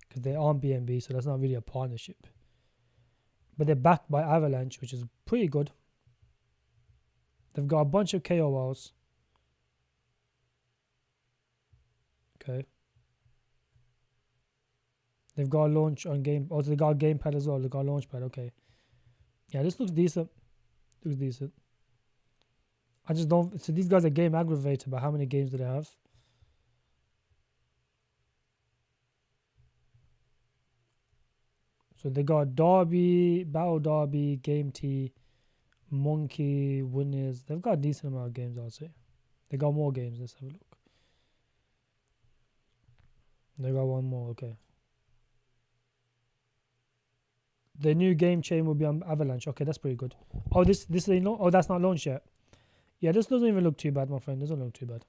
Because they aren't BNB, so that's not really a partnership. But they're backed by Avalanche, which is pretty good. They've got a bunch of KOLs. Okay. They've got a launch on game. Also, they got a gamepad as well. They got a launchpad. Okay. Yeah, this looks decent. Looks decent. I just don't. So these guys are game aggregator, but how many games do they have? So they got Derby, Battle Derby, Game T, Monkey, Winners. They've got a decent amount of games, I'll say. They got more games. Let's have a look. They got one more. Okay. The new game chain will be on Avalanche. Okay, that's pretty good. Oh, this ain't oh, that's not launched yet. Yeah, this doesn't even look too bad, my friend. Doesn't look too bad.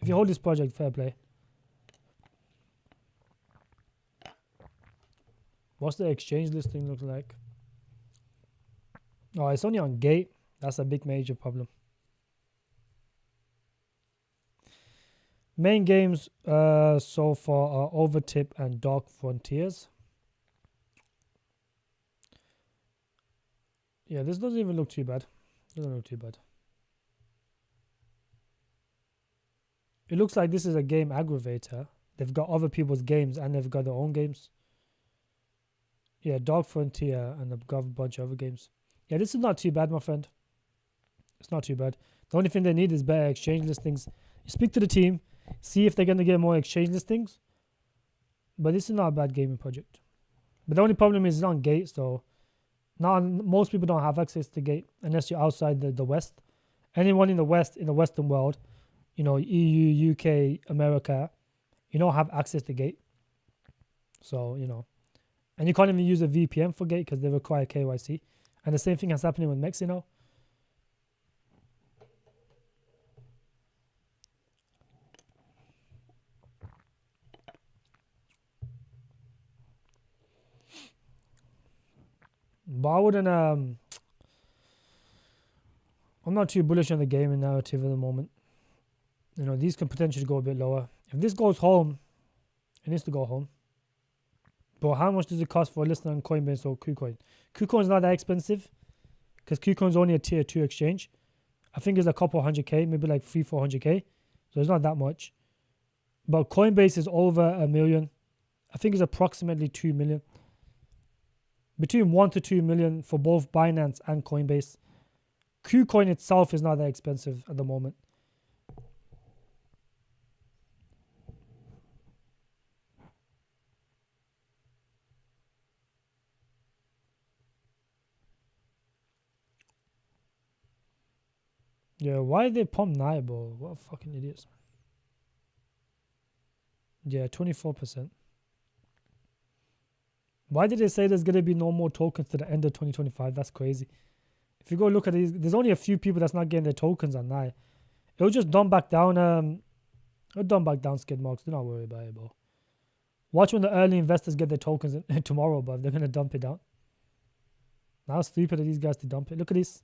If you hold this project, fair play. What's the exchange listing look like? Oh, it's only on Gate. That's a big major problem. Main games so far are Overtip and Dark Frontiers. Yeah, this doesn't even look too bad. Doesn't look too bad. It looks like this is a game aggregator. They've got other people's games and they've got their own games. Yeah, Dark Frontier and they've got a bunch of other games. Yeah, this is not too bad, my friend. It's not too bad. The only thing they need is better exchange listings. You speak to the team, see if they're going to get more exchange listings. But this is not a bad gaming project. But the only problem is it's on Gate, so most people don't have access to Gate unless you're outside the West. Anyone in the West, in the Western world, you know, EU, UK, America, you don't have access to Gate. So, you know. And you can't even use a VPN for Gate because they require KYC. And the same thing is happening with Mex, you know. But I wouldn't. I'm not too bullish on the gaming narrative at the moment. These can potentially go a bit lower. If this goes home, it needs to go home. But how much does it cost for a listener on Coinbase or KuCoin? KuCoin's not that expensive because KuCoin's only a tier 2 exchange. I think it's a couple 100k, maybe like 300-400k. So it's not that much. But Coinbase is over $1 million. I think it's approximately 2 million. Between 1 to 2 million for both Binance and Coinbase. KuCoin itself is not that expensive at the moment. Yeah, why did they pump Naibo? What fucking idiots. Yeah, 24%. Why did they say there's going to be no more tokens to the end of 2025? That's crazy. If you go look at these, there's only a few people that's not getting their tokens on Nai. It'll just dump back down. It'll dump back down, skid marks. Do not worry about it, bro. Watch when the early investors get their tokens tomorrow, bro. They're going to dump it down. How stupid are these guys to dump it? Look at this.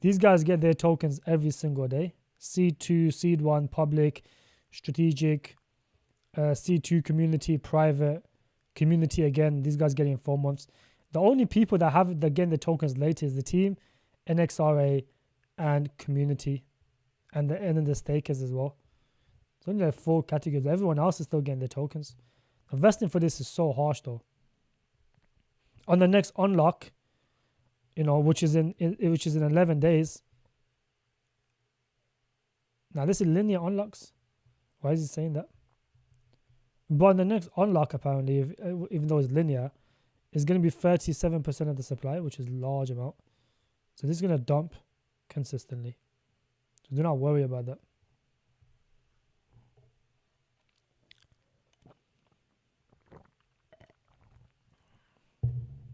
These guys get their tokens every single day. Seed 2, Seed 1, public, strategic, Seed 2, community, private, community again. These guys getting in 4 months. The only people that getting the tokens later is the team, NXRA, and community. And then the stakers as well. It's only like 4 categories. Everyone else is still getting their tokens. Investing for this is so harsh though. On the next unlock, which is in 11 days. Now this is linear unlocks. Why is he saying that? But on the next unlock, apparently, even though it's linear, is going to be 37% of the supply, which is a large amount. So this is going to dump consistently. So do not worry about that.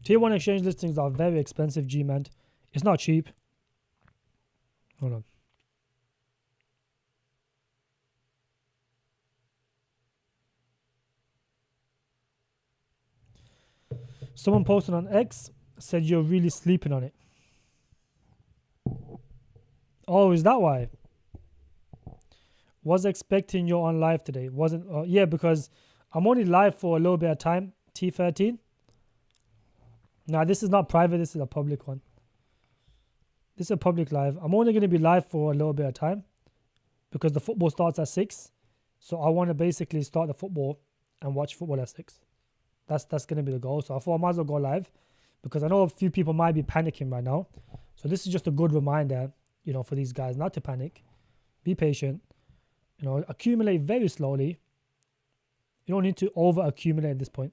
Tier 1 exchange listings are very expensive, G-Man. It's not cheap. Hold on. Someone posted on X, said you're really sleeping on it. Oh, is that why? Was expecting you're on live today. Wasn't, yeah, because I'm only live for a little bit of time, T13. Now, this is not private. This is a public one. This is a public live. I'm only going to be live for a little bit of time because the football starts at 6. So I want to basically start the football and watch football at 6. That's going to be the goal. So I thought I might as well go live because I know a few people might be panicking right now. So this is just a good reminder, for these guys not to panic. Be patient. Accumulate very slowly. You don't need to over accumulate at this point.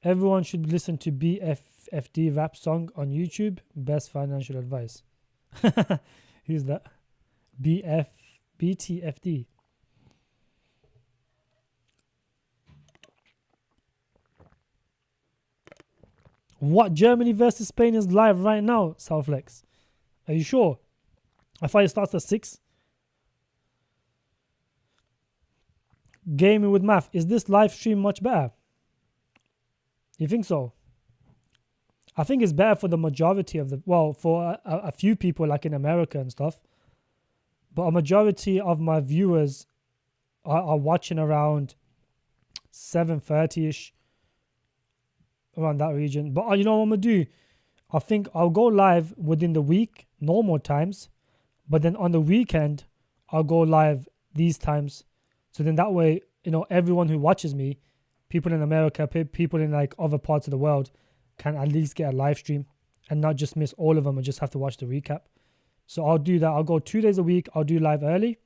Everyone should listen to BFFD rap song on YouTube. Best financial advice. Who's that? BTFD. What? Germany versus Spain is live right now, Southflex. Are you sure? I thought it starts at 6. Gaming with math. Is this live stream much better? You think so? I think it's better for the majority of for a few people like in America and stuff. But a majority of my viewers are watching around 7:30ish, around that region. But you know what I'm going to do? I think I'll go live within the week, normal times. But then on the weekend, I'll go live these times. So then that way, everyone who watches me, people in America, people in like other parts of the world can at least get a live stream and not just miss all of them and just have to watch the recap. So I'll do that. I'll go 2 days a week. I'll do live early,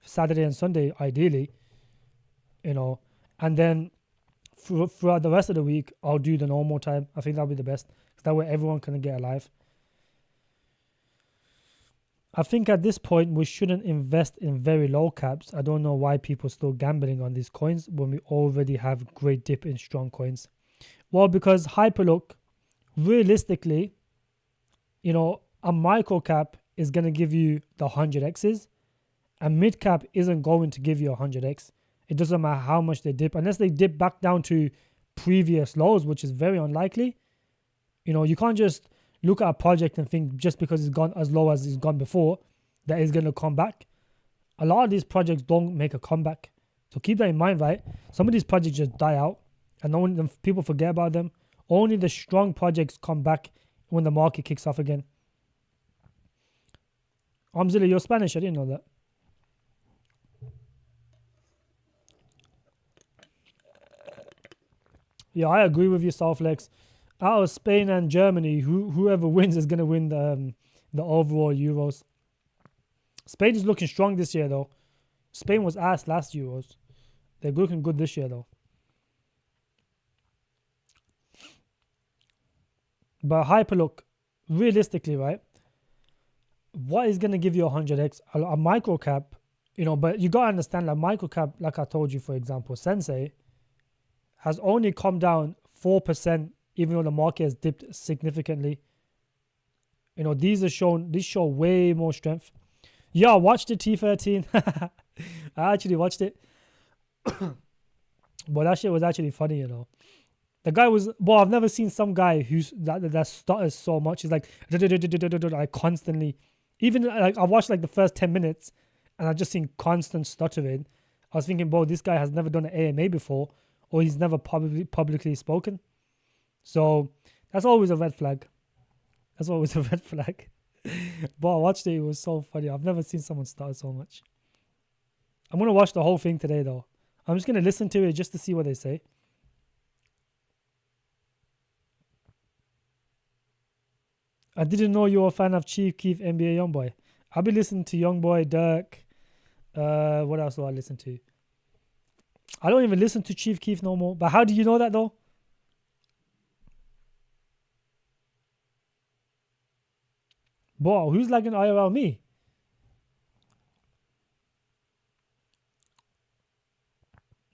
Saturday and Sunday, ideally, and then throughout the rest of the week, I'll do the normal time. I think that'll be the best. That way everyone can get a live. I think at this point, we shouldn't invest in very low caps. I don't know why people are still gambling on these coins when we already have great dip in strong coins. Well, because Hyperlook, realistically, a micro cap is going to give you the 100x's. A mid cap isn't going to give you 100x. It doesn't matter how much they dip. Unless they dip back down to previous lows, which is very unlikely. You can't just look at a project and think just because it's gone as low as it's gone before that it's going to come back. A lot of these projects don't make a comeback. So keep that in mind, right? Some of these projects just die out and people forget about them. Only the strong projects come back when the market kicks off again. Amzilla, you're Spanish. I didn't know that. Yeah, I agree with you, Southlex. Out of Spain and Germany, whoever wins is going to win the overall Euros. Spain is looking strong this year, though. Spain was ass last Euros. They're looking good this year, though. But Hyperlook, realistically, right? What is going to give you 100x? A micro cap, but you got to understand, like micro cap, like I told you, for example, Sensei has only come down 4%, even though the market has dipped significantly. These show way more strength. Yeah, I watched the T13. I actually watched it. But that shit was actually funny, The guy was, I've never seen some guy that stutters so much. He's like, like constantly. Even like I watched like the first 10 minutes and I just seen constant stuttering. I was thinking, this guy has never done an AMA before, or he's never publicly spoken. So that's always a red flag. But I watched it was so funny. I've never seen someone stutter so much. I'm going to watch the whole thing today, though. I'm just going to listen to it just to see what they say. I didn't know you were a fan of Chief Keef, NBA Youngboy. I've been listening to Youngboy, Dirk. What else do I listen to? I don't even listen to Chief Keef no more. But how do you know that, though? Bro, who's lagging IRL? Me?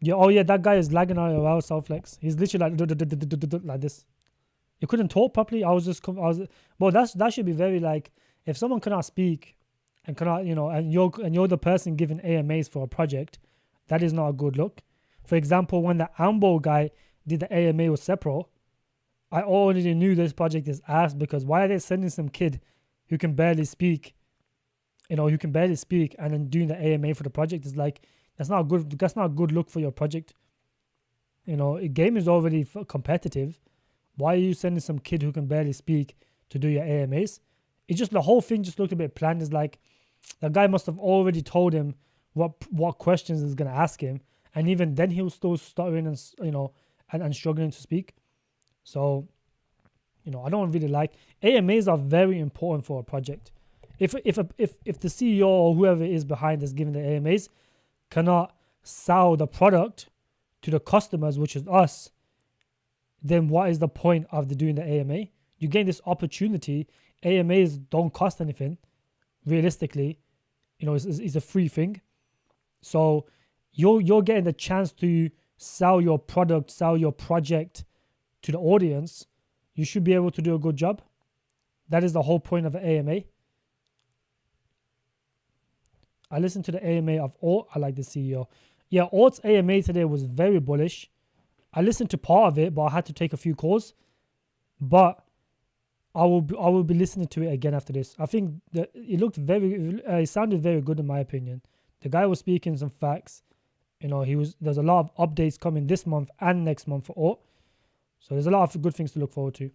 Yeah, that guy is lagging IRL, Southflex. He's literally like this. You couldn't talk properly. That should be very like, if someone cannot speak and cannot, and you're the person giving AMAs for a project, that is not a good look. For example, when the Ambo guy did the AMA with Sepro, I already knew this project is ass, because why are they sending some kid who can barely speak, and then doing the AMA for the project? Is like, that's not a good look for your project. A game is already competitive. Why are you sending some kid who can barely speak to do your AMAs? It's just, the whole thing just looked a bit planned. It's like the guy must have already told him what questions is going to ask him, and even then he was still stuttering and struggling to speak. So, I don't really like AMAs. Are very important for a project. If the CEO or whoever is behind is giving the AMAs cannot sell the product to the customers, which is us, then what is the point of doing the AMA? You gain this opportunity. AMAs don't cost anything, realistically. It's a free thing. So you're getting the chance to sell your product, sell your project to the audience. You should be able to do a good job. That is the whole point of an AMA. I listened to the AMA of Alt. I like the CEO. Yeah, Alt's AMA today was very bullish. I listened to part of it, but I had to take a few calls. But I will be listening to it again after this. I think that it sounded very good in my opinion. The guy was speaking some facts. There's a lot of updates coming this month and next month for Alt. So there's a lot of good things to look forward to.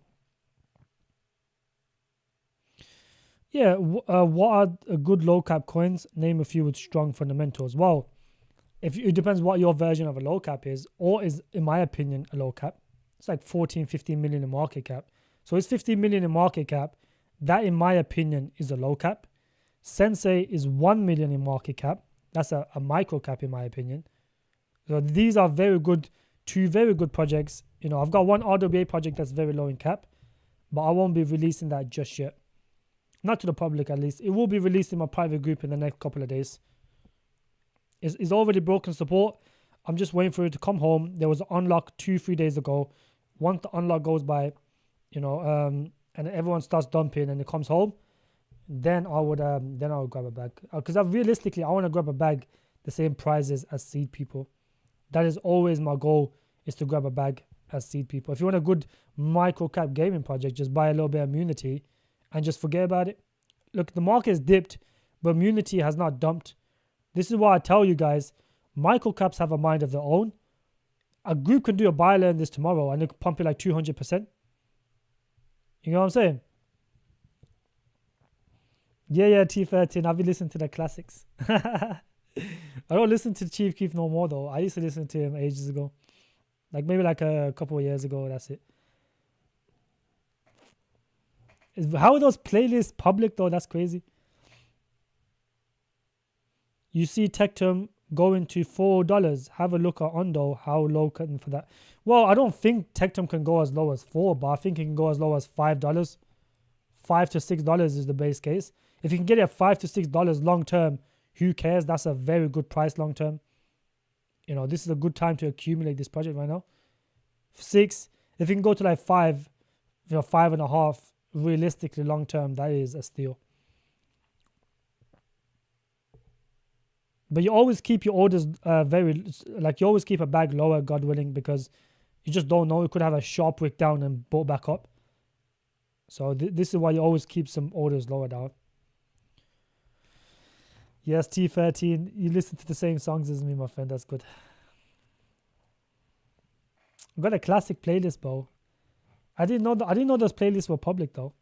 Yeah, what are good low cap coins? Name a few with strong fundamentals. Well, it depends what your version of a low cap is. Or is, in my opinion, a low cap. It's like 14, 15 million in market cap. So it's 15 million in market cap. That, in my opinion, is a low cap. Sensei is 1 million in market cap. That's a micro cap, in my opinion. So these are two very good projects. I've got one RWA project that's very low in cap, but I won't be releasing that just yet. Not to the public, at least. It will be released in my private group in the next couple of days. It's already broken support. I'm just waiting for it to come home. There was an unlock 2-3 days ago. Once the unlock goes by, and everyone starts dumping and it comes home, then I would grab a bag. Because realistically, I want to grab a bag the same prizes as seed people. That is always my goal, is to grab a bag. as seed people. If you want a good micro cap gaming project, just buy a little bit of Immunity and just forget about it. Look, the market has dipped, but Immunity has not dumped. This is why I tell you guys, micro caps have a mind of their own. A group can do a buy learn this tomorrow and they can pump it like 200%. You know what I'm saying? Yeah, T13. I've been listening to the classics. I don't listen to Chief Keef no more though. I used to listen to him ages ago. Like maybe like a couple of years ago. That's it. How are those playlists public though? That's crazy. You see Tectum going to $4. Have a look at Ondo. How low can for that? Well, I don't think Tectum can go as low as $4, but I think it can go as low as $5. $5 to $6 is the base case. If you can get it at $5 to $6 long term, who cares? That's a very good price long term. You know, this is a good time to accumulate this project right now. 6, if you can go to like 5, 5.5, realistically long term, that is a steal. But you always keep your orders you always keep a bag lower, God willing, because you just don't know. You could have a sharp wick down and bought back up. So this is why you always keep some orders lower down. Yes, T13, you listen to the same songs as me, my friend. That's good. I've got a classic playlist, bro. I didn't know those playlists were public though.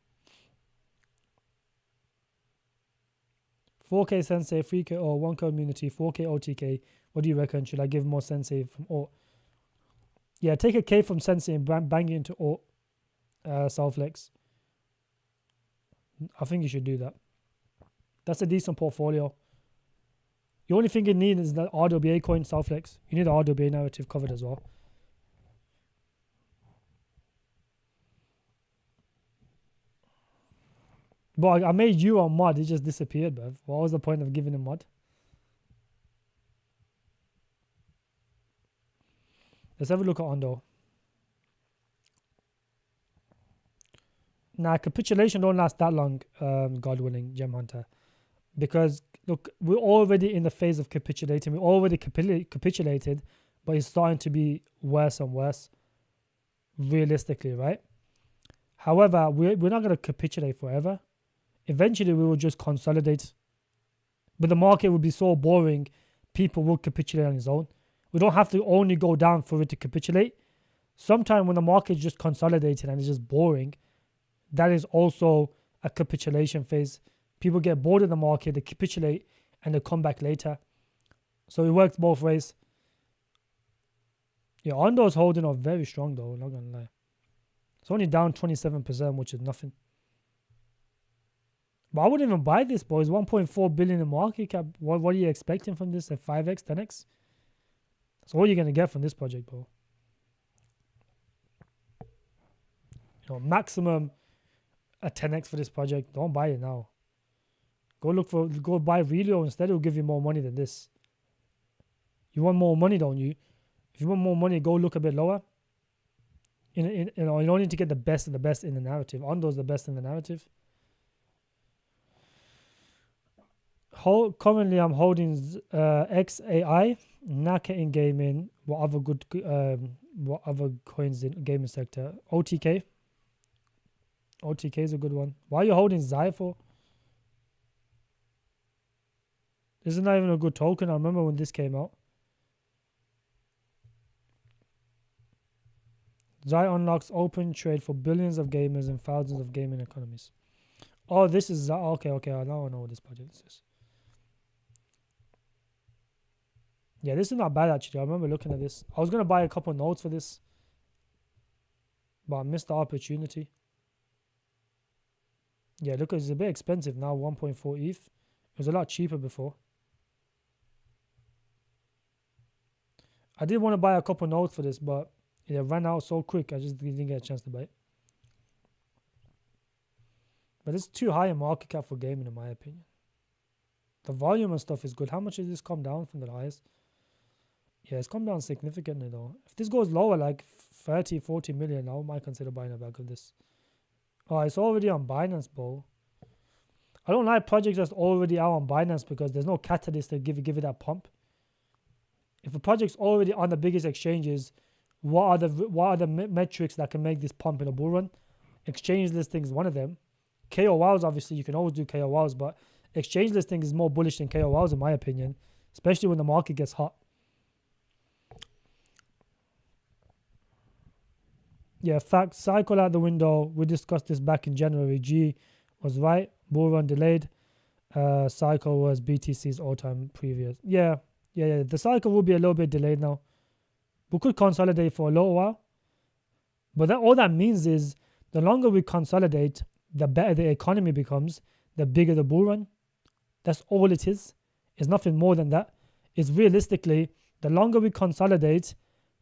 4K Sensei, 3K or 1K Immunity, 4K OTK. What do you reckon? Should I give more Sensei from Alt? Yeah, take a K from Sensei and bang it into Alt Selflex. I think you should do that. That's a decent portfolio. The only thing you need is the RWA coin Selflex. You need the RWA narrative covered as well. But I made you a mod, it just disappeared, bruv. What was the point of giving a mod? Let's have a look at Ondo. Nah, capitulation don't last that long, God willing, Gem Hunter. Because, look, we're already in the phase of capitulating. We already capitulated, but it's starting to be worse and worse, realistically, right? However, we're not going to capitulate forever. Eventually, we will just consolidate. But the market will be so boring, people will capitulate on its own. We don't have to only go down for it to capitulate. Sometimes when the market is just consolidated and it's just boring, that is also a capitulation phase. People get bored of the market, they capitulate, and they come back later. So it works both ways. Yeah, Ondo's holding up very strong though, not gonna lie. It's only down 27%, which is nothing. But I wouldn't even buy this, boys. 1.4 billion in market cap. What are you expecting from this? A 5x, 10x? So what are you going to get from this project, bro? You know, maximum a 10x for this project. Don't buy it now. Go buy Relio instead. It'll give you more money than this. You want more money, don't you? If you want more money, go look a bit lower. You don't need to get the best of the best in the narrative. Ondo's the best in the narrative. Currently, I'm holding XAI, Naka in gaming. What other coins in gaming sector? OTK. OTK is a good one. Why are you holding Zai for? This is not even a good token. I remember when this came out. Zai unlocks open trade for billions of gamers and thousands of gaming economies. Oh, this is Zai. Okay. I now know what this project is. Yeah, this is not bad actually. I remember looking at this. I was going to buy a couple of notes for this, but I missed the opportunity. Yeah, look, it's a bit expensive now, 1.4 ETH. It was a lot cheaper before. I did want to buy a couple of notes for this, but it ran out so quick, I just didn't get a chance to buy it. But it's too high a market cap for gaming, in my opinion. The volume and stuff is good. How much has this come down from the highs? Yeah, it's come down significantly though. If this goes lower, like 30, 40 million, I might consider buying a bag of this. Oh, it's already on Binance, bro. I don't like projects that's already out on Binance because there's no catalyst to give it that pump. If a project's already on the biggest exchanges, what are the metrics that can make this pump in a bull run? Exchange listing is one of them. KOLs, obviously, you can always do KOLs, but exchange listing is more bullish than KOLs in my opinion, especially when the market gets hot. Yeah, fact, cycle out the window. We discussed this back in January. G was right. Bull run delayed. Cycle was BTC's all-time previous. Yeah. The cycle will be a little bit delayed now. We could consolidate for a little while. But all that means is the longer we consolidate, the better the economy becomes, the bigger the bull run. That's all it is. It's nothing more than that. It's realistically, the longer we consolidate,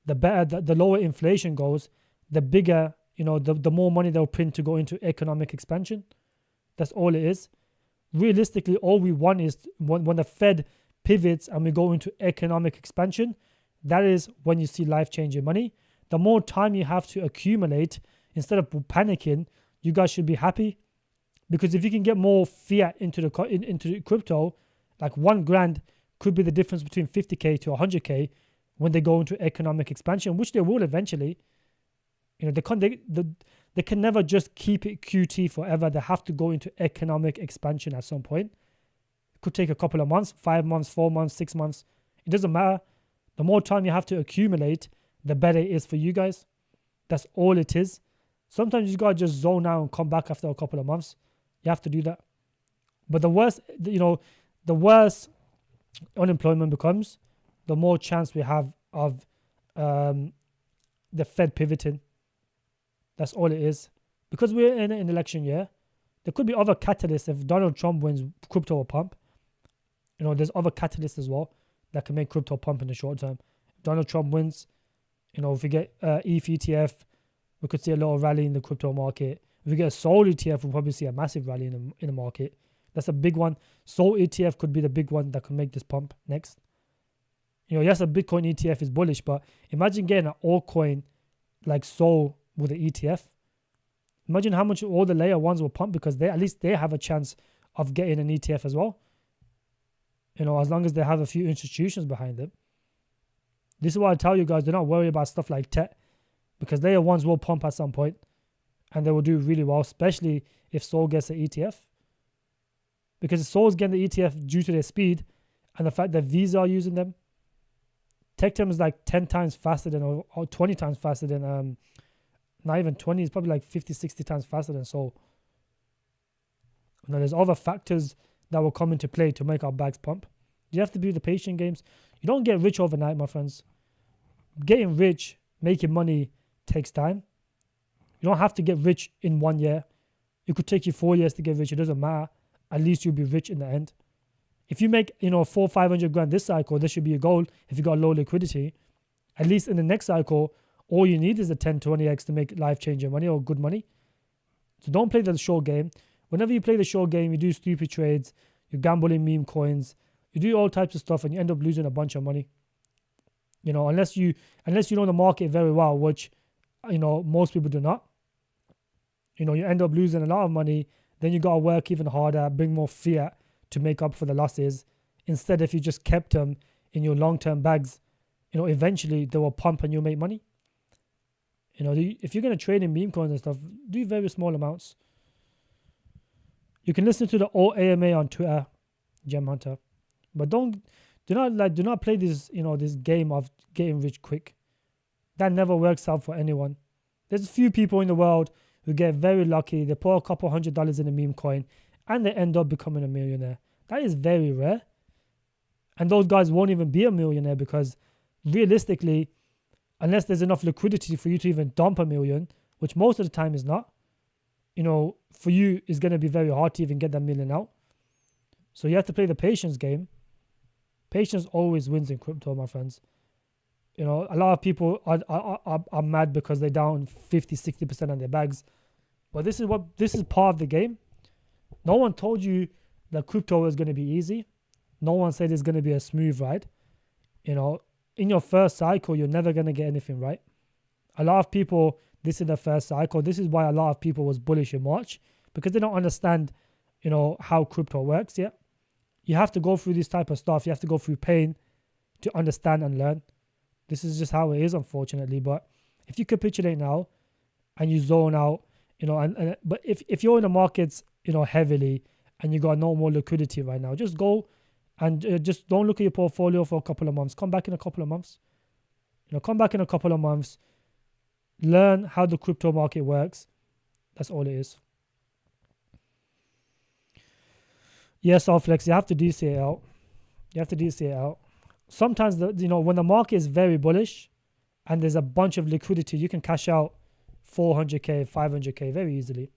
the better, the lower inflation goes, the bigger, the more money they'll print to go into economic expansion. That's all it is. Realistically, all we want is when the Fed pivots and we go into economic expansion, that is when you see life-changing money. The more time you have to accumulate, instead of panicking, you guys should be happy. Because if you can get more fiat into the crypto, like $1,000 could be the difference between 50K to 100K when they go into economic expansion, which they will eventually. They can never just keep it QT forever. They have to go into economic expansion at some point. It could take a couple of months, 5 months, 4 months, 6 months. It doesn't matter. The more time you have to accumulate, the better it is for you guys. That's all it is. Sometimes you gotta just zone out and come back after a couple of months. You have to do that. But the worse unemployment becomes, the more chance we have of the Fed pivoting. That's all it is. Because we're in an election year, there could be other catalysts. If Donald Trump wins, crypto will pump. There's other catalysts as well that can make crypto pump in the short term. If Donald Trump wins, if we get ETH ETF, we could see a little rally in the crypto market. If we get a Sol ETF, we'll probably see a massive rally in the market. That's a big one. Sol ETF could be the big one that could make this pump next. Yes, a Bitcoin ETF is bullish, but imagine getting an altcoin like Sol with an ETF. Imagine how much all the layer ones will pump, because at least they have a chance of getting an ETF as well. As long as they have a few institutions behind them. This is why I tell you guys, do not worry about stuff like tech, because layer ones will pump at some point and they will do really well, especially if Sol gets an ETF. Because if Sol's getting the ETF due to their speed and the fact that Visa are using them. Tectum is like 10 times faster than, or 20 times faster than, not even 20, it's probably like 50, 60 times faster than Sol. Now there's other factors that will come into play to make our bags pump. You have to do the patient games. You don't get rich overnight, my friends. Getting rich, making money takes time. You don't have to get rich in 1 year. It could take you 4 years to get rich. It doesn't matter. At least you'll be rich in the end. If you make, 400-500 grand this cycle, this should be your goal. If you got low liquidity, at least in the next cycle, all you need is a 10-20x to make life-changing money or good money. So don't play the short game. Whenever you play the short game, you do stupid trades, you gamble in meme coins, you do all types of stuff, and you end up losing a bunch of money. Unless you know the market very well, which most people do not. You end up losing a lot of money. Then you got to work even harder, bring more fiat to make up for the losses. Instead, if you just kept them in your long-term bags, eventually they will pump and you'll make money. If you're going to trade in meme coins and stuff, do very small amounts. You can listen to the AMA on Twitter, Gem Hunter, but do not play this this game of getting rich quick. That never works out for anyone. There's a few people in the world who get very lucky. They put a couple $100 in a meme coin and they end up becoming a millionaire. That is very rare. And those guys won't even be a millionaire, because realistically, unless there's enough liquidity for you to even dump $1 million, which most of the time is not, for you, it's going to be very hard to even get that $1 million out. So you have to play the patience game. Patience always wins in crypto, my friends. A lot of people are mad because they're down 50, 60% on their bags. But this is part of the game. No one told you that crypto is going to be easy. No one said it's going to be a smooth ride. In your first cycle, you're never going to get anything right. A lot of people, this is the first cycle. This is why a lot of people was bullish in March, because they don't understand, how crypto works yet. You have to go through this type of stuff. You have to go through pain to understand and learn. This is just how it is, unfortunately. But if you capitulate now and you zone out, but if you're in the markets, heavily, and you got no more liquidity right now, just go and just don't look at your portfolio for a couple of months. Come back in a couple of months. Come back in a couple of months. Learn how the crypto market works. That's all it is. Yes, Flex, you have to DC it out. You have to DC it out. Sometimes, when the market is very bullish and there's a bunch of liquidity, you can cash out 400K, 500K very easily.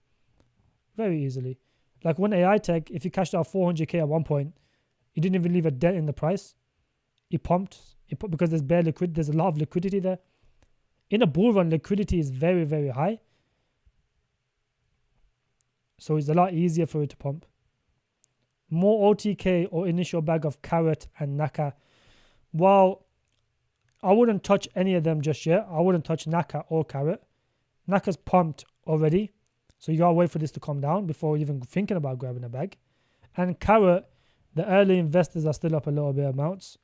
Very easily. Like when AI Tech, if you cashed out 400K at one point, you didn't even leave a dent in the price. It pumped because there's there's a lot of liquidity there. In a bull run, liquidity is very, very high. So it's a lot easier for it to pump. More OTK or initial bag of Carrot and Naka. Well, I wouldn't touch any of them just yet. I wouldn't touch Naka or Carrot. Naka's pumped already. So you gotta wait for this to calm down before even thinking about grabbing a bag. And Carrot, the early investors are still up a little bit amounts.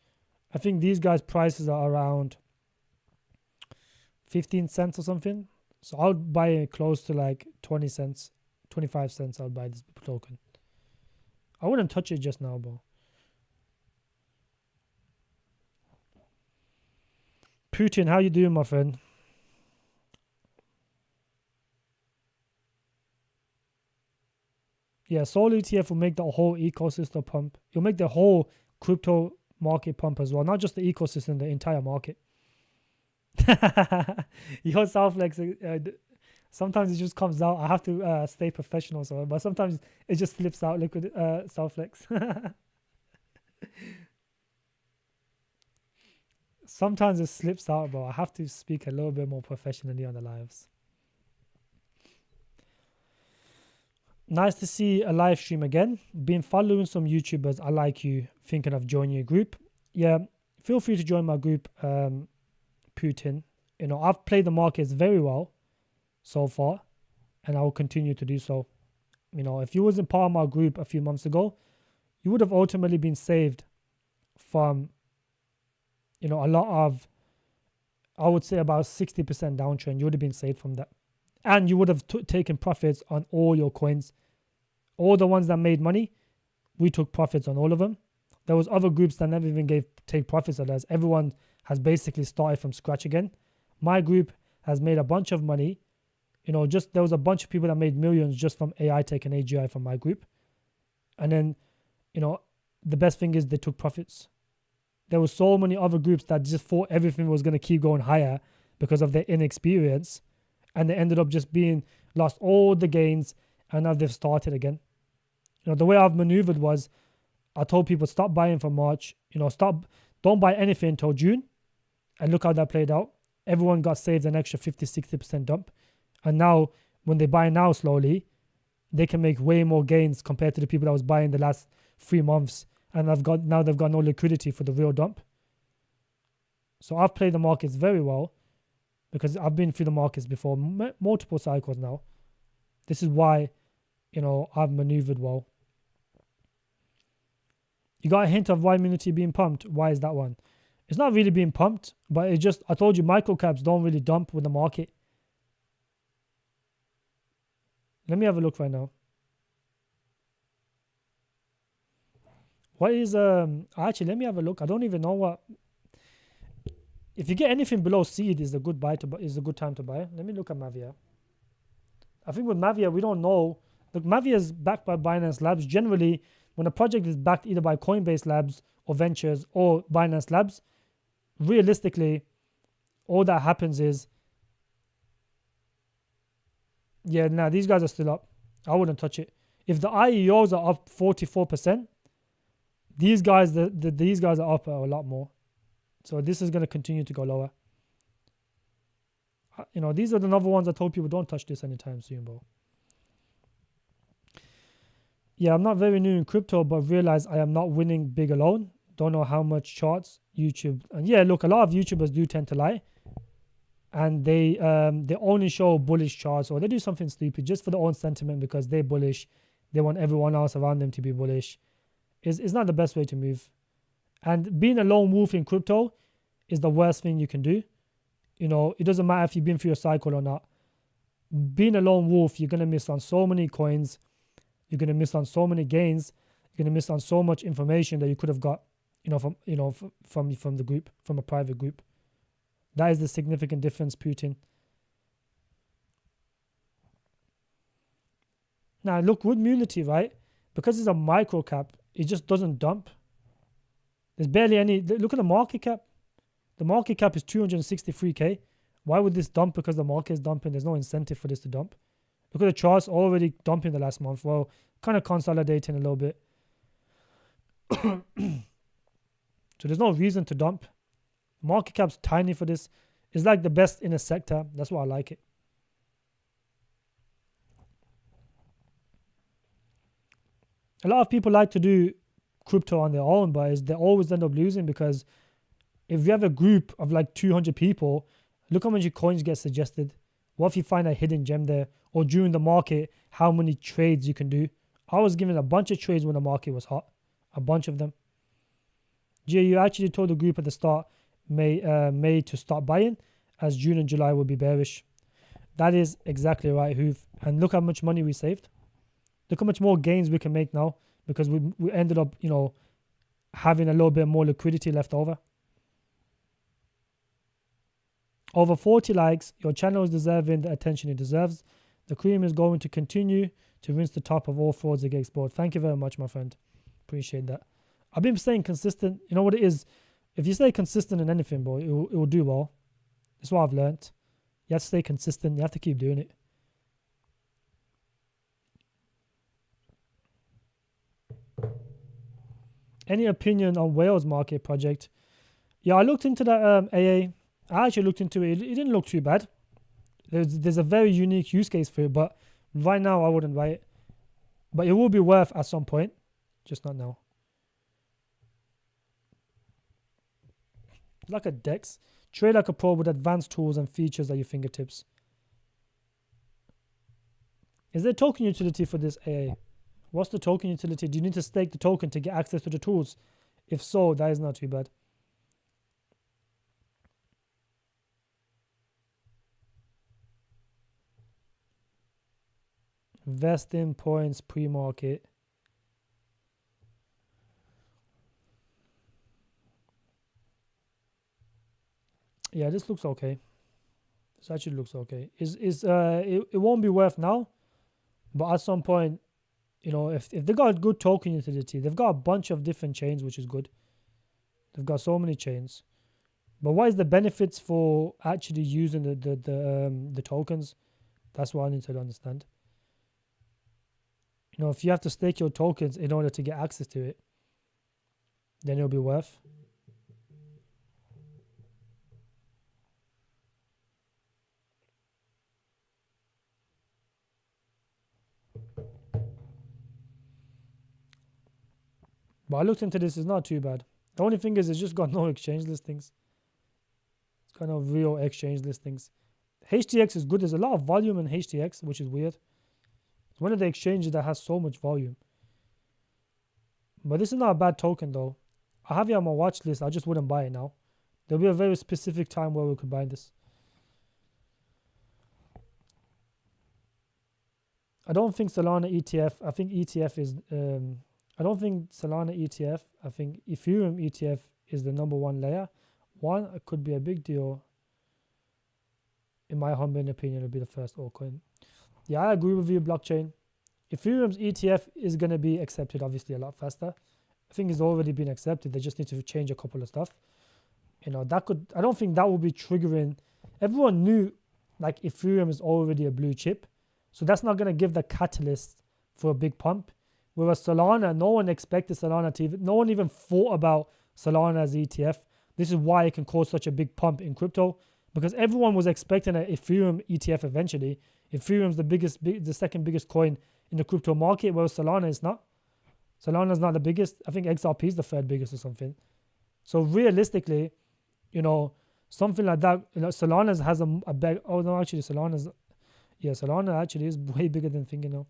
I think these guys' prices are around 15 cents or something. So I'll buy it close to like 20 cents, 25 cents. I'll buy this token. I wouldn't touch it just now, bro. Putin, how you doing, my friend? Yeah, Sol ETF will make the whole ecosystem pump. You'll make the whole crypto market pump as well, not just the ecosystem, the entire market. Yo, Southflex, sometimes it just comes out. I have to stay professional, but sometimes it just slips out. Liquid Southflex. Sometimes it slips out, bro. I have to speak a little bit more professionally on the lives. Nice to see a live stream again. Been following some YouTubers. I like you. Thinking of joining your group. Yeah, feel free to join my group, Putin. I've played the markets very well so far, and I will continue to do so. If you wasn't part of my group a few months ago, you would have ultimately been saved from, a lot of, I would say about 60% downtrend. You would have been saved from that. And you would have taken profits on all your coins. All the ones that made money, we took profits on all of them. There was other groups that never even take profits on us. Everyone has basically started from scratch again. My group has made a bunch of money. There was a bunch of people that made millions just from AI Tech and AGI from my group. And then, the best thing is they took profits. There were so many other groups that just thought everything was going to keep going higher because of their inexperience. And they ended up just lost all the gains, and now they've started again. The way I've maneuvered was, I told people stop buying from March. Don't buy anything until June, and look how that played out. Everyone got saved an extra 50-60% dump, and now when they buy now slowly, they can make way more gains compared to the people that was buying the last 3 months, and now they've got no liquidity for the real dump. So I've played the markets very well, because I've been through the markets before, multiple cycles now. This is why, I've maneuvered well. You got a hint of why Minity being pumped. Why is that one? It's not really being pumped, but I told you, microcaps don't really dump with the market. Let me have a look right now. What is, actually, let me have a look. I don't even know what. If you get anything below seed, is a good time to buy. Let me look at Mavia. I think with Mavia, we don't know. Look, Mavia is backed by Binance Labs. Generally, when a project is backed either by Coinbase Labs or Ventures or Binance Labs, realistically, all that happens is, these guys are still up. I wouldn't touch it. If the IEOs are up 44%, these guys are up a lot more. So this is going to continue to go lower. These are the other ones I told people don't touch this anytime soon, bro. Yeah, I'm not very new in crypto, but realize I am not winning big alone. Don't know how much charts YouTube. And yeah, look, a lot of YouTubers do tend to lie. And they only show bullish charts, or they do something stupid just for their own sentiment because they're bullish. They want everyone else around them to be bullish. It's not the best way to move. And being a lone wolf in crypto is the worst thing you can do. You know, it doesn't matter if you've been through a cycle or not. Being a lone wolf, you're gonna miss on so many coins. You're gonna miss on so many gains. You're gonna miss on so much information that you could have got, from the group, from a private group. That is the significant difference, Putin. Now look, with Munity, right? Because it's a micro cap, it just doesn't dump. There's barely any. Look at the market cap. The market cap is 263k. Why would this dump? Because the market is dumping. There's no incentive for this to dump. Look at the charts already dumping the last month. Well, kind of consolidating a little bit. So there's no reason to dump. Market cap's tiny for this. It's like the best in a sector. That's why I like it. A lot of people like to do crypto on their own, but they always end up losing, because if you have a group of like 200 people, look how many coins get suggested. What if you find a hidden gem there? Or during the market, how many trades you can do? I was given a bunch of trades when the market was hot. A bunch of them. Jay, you actually told the group at the start, May to start buying, as June and July will be bearish. That is exactly right, Hoof. And look how much money we saved. Look how much more gains we can make now, because we ended up, having a little bit more liquidity left over. Over 40 likes. Your channel is deserving the attention it deserves. The cream is going to continue to rinse the top of all frauds that get exposed. Thank you very much, my friend. Appreciate that. I've been staying consistent. You know what it is? If you stay consistent in anything, bro, it will do well. That's what I've learned. You have to stay consistent. You have to keep doing it. Any opinion on Wales market project? Yeah, I looked into that AA. I actually looked into it. It didn't look too bad. There's a very unique use case for it, but right now I wouldn't buy it. But it will be worth at some point, just not now. Like a DEX. Trade like a pro with advanced tools and features at your fingertips. Is there token utility for this AA? What's the token utility? Do you need to stake the token to get access to the tools? If so, that is not too bad. Vesting points pre-market. Yeah, this looks okay. This actually looks okay. It won't be worth now, but at some point, if they got a good token utility, they've got a bunch of different chains, which is good. They've got so many chains. But what is the benefits for actually using the tokens? That's what I need to understand. If you have to stake your tokens in order to get access to it, then it'll be worth. But I looked into this, it's not too bad. The only thing is it's just got no exchange listings. It's got no real exchange listings. HTX is good. There's a lot of volume in HTX, which is weird. It's one of the exchanges that has so much volume. But this is not a bad token though. I have it on my watch list. I just wouldn't buy it now. There'll be a very specific time where we could buy this. I don't think Solana ETF. I think ETF is... I don't think Solana ETF. I think Ethereum ETF is the number one layer. One, it could be a big deal. In my humble opinion, it'll be the first altcoin. Yeah, I agree with you, blockchain. Ethereum's ETF is going to be accepted, obviously, a lot faster. I think it's already been accepted. They just need to change a couple of stuff. That could... I don't think that will be triggering... Everyone knew, like, Ethereum is already a blue chip. So that's not going to give the catalyst for a big pump. Whereas Solana, no one expected Solana to even... No one even thought about Solana as ETF. This is why it can cause such a big pump in crypto. Because everyone was expecting an Ethereum ETF eventually. Ethereum's the second biggest coin in the crypto market, whereas Solana is not. Solana is not the biggest. I think XRP is the third biggest or something. So realistically, something like that, Solana has a big... Oh no, actually Solana's... Yeah, Solana actually is way bigger than thinking now.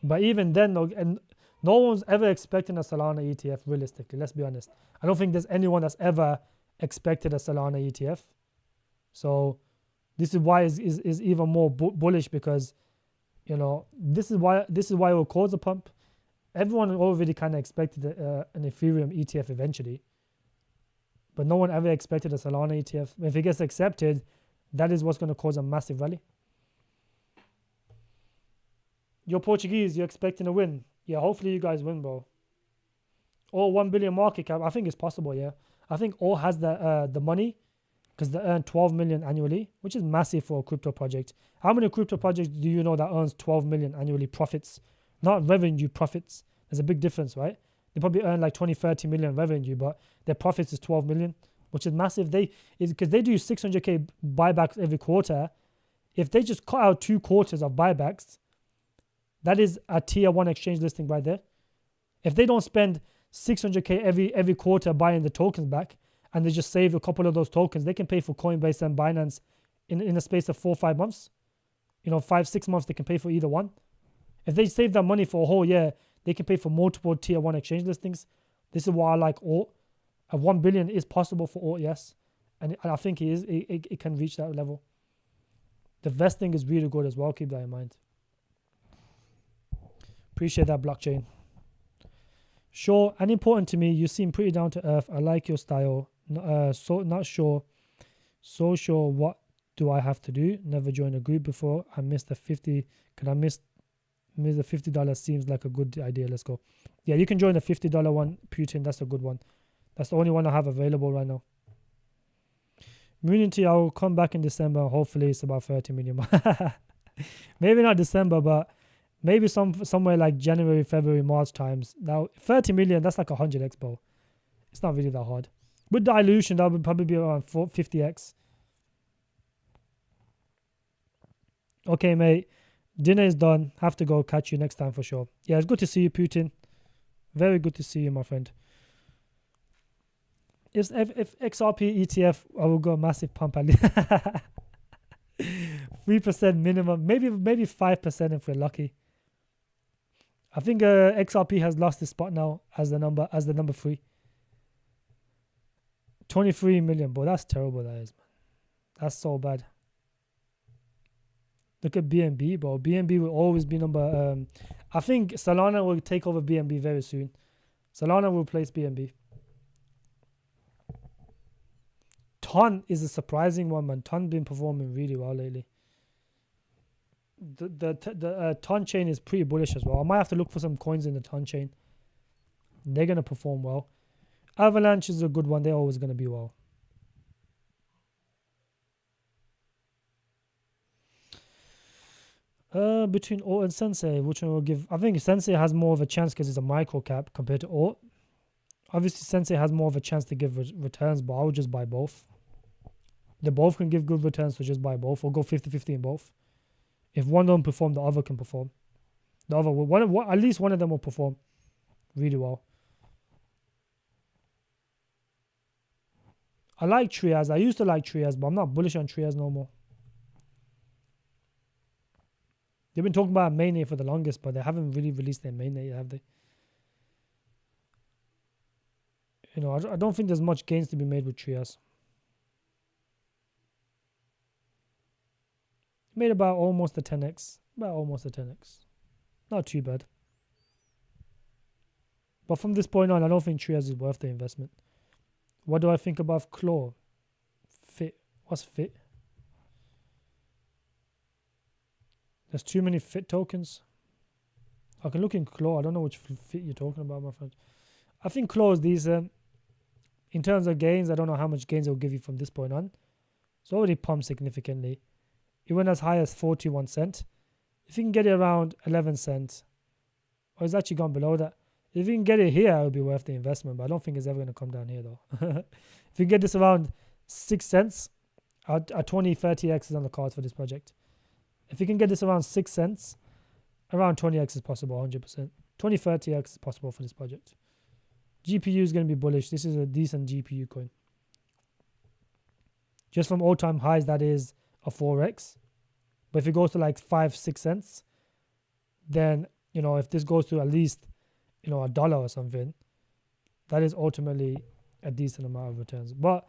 But even then, though, and No one's ever expecting a Solana ETF realistically. Let's be honest. I don't think there's anyone that's ever expected a Solana ETF. So this is why is even more bullish, because this is why it will cause a pump. Everyone already kind of expected an Ethereum ETF eventually, but no one ever expected a Solana ETF. If it gets accepted, that is what's going to cause a massive rally. You're Portuguese, you're expecting a win. Yeah, hopefully you guys win, bro. Or 1 billion market cap. I think it's possible, yeah. I think All has the money, because they earn 12 million annually, which is massive for a crypto project. How many crypto projects do you know that earns 12 million annually profits? Not revenue, profits. There's a big difference, right? They probably earn like 20, 30 million revenue, but their profits is 12 million, which is massive. Because they do 600k buybacks every quarter. If they just cut out 2 quarters of buybacks, that is a tier 1 exchange listing right there. If they don't spend 600k every quarter buying the tokens back, and they just save a couple of those tokens, they can pay for Coinbase and Binance in a space of 4 or 5 months. 5-6 months, they can pay for either one. If they save that money for a whole year, they can pay for multiple tier 1 exchange listings. This is why I like Alt. 1 billion is possible for Alt, yes. And I think it can reach that level. The vesting is really good as well. Keep that in mind. Appreciate that, blockchain. Sure, and important to me, you seem pretty down to earth. I like your style. So not sure. So sure, what do I have to do? Never joined a group before. I missed the 50. Can I miss the $50? Seems like a good idea. Let's go. Yeah, you can join the $50 one, Putin. That's a good one. That's the only one I have available right now. Immunity, I will come back in December. Hopefully it's about 30 million. Maybe not December, but maybe somewhere like January, February, March times. Now 30 million, that's like 100x, bro. It's not really that hard. With dilution, that would probably be around 50x. Okay, mate. Dinner is done. Have to go. Catch you next time for sure. Yeah, it's good to see you, Putin. Very good to see you, my friend. If XRP ETF, I will go a massive pump at least. 3% minimum, maybe 5% if we're lucky. I think XRP has lost its spot now as the number 3. 23 million, bro. That's terrible. That is, man. That's so bad. Look at BNB, bro. BNB will always be number. I think Solana will take over BNB very soon. Solana will replace BNB. Ton is a surprising one, man. Ton been performing really well lately. The Ton chain is pretty bullish as well. I might have to look for some coins in the Ton chain. They're gonna perform well. Avalanche is a good one. They're always gonna be well. Between Alt and Sensei, which one will give? I think Sensei has more of a chance because it's a micro cap compared to Alt. Obviously, Sensei has more of a chance to give returns, but I would just buy both. They both can give good returns, so just buy both or go 50-50 in both. If one don't perform, the other can perform. The other will, at least one of them will perform really well. I like Trias. I used to like Trias, but I'm not bullish on Trias no more. They've been talking about mainnet for the longest, but they haven't really released their mainnet yet, have they? I don't think there's much gains to be made with Trias. Made about almost a 10x. Not too bad. But from this point on, I don't think Trias is worth the investment. What do I think about Claw? Fit. What's Fit? There's too many Fit tokens. I can look in Claw. I don't know which Fit you're talking about, my friend. I think Claw is decent. In terms of gains, I don't know how much gains it will give you from this point on. It's already pumped significantly. It went as high as 41 cents. If you can get it around 11 cents, or it's actually gone below that. If you can get it here, it will be worth the investment, but I don't think it's ever going to come down here though. If you can get this around 6 cents, a 20-30x is on the cards for this project. If you can get this around 6 cents, around 20x is possible, 100%. 20-30x is possible for this project. GPU is going to be bullish. This is a decent GPU coin. Just from all-time highs, that is a 4x. But if it goes to like 5-6 cents, then, if this goes to at least you know, $1 or something, that is ultimately a decent amount of returns. But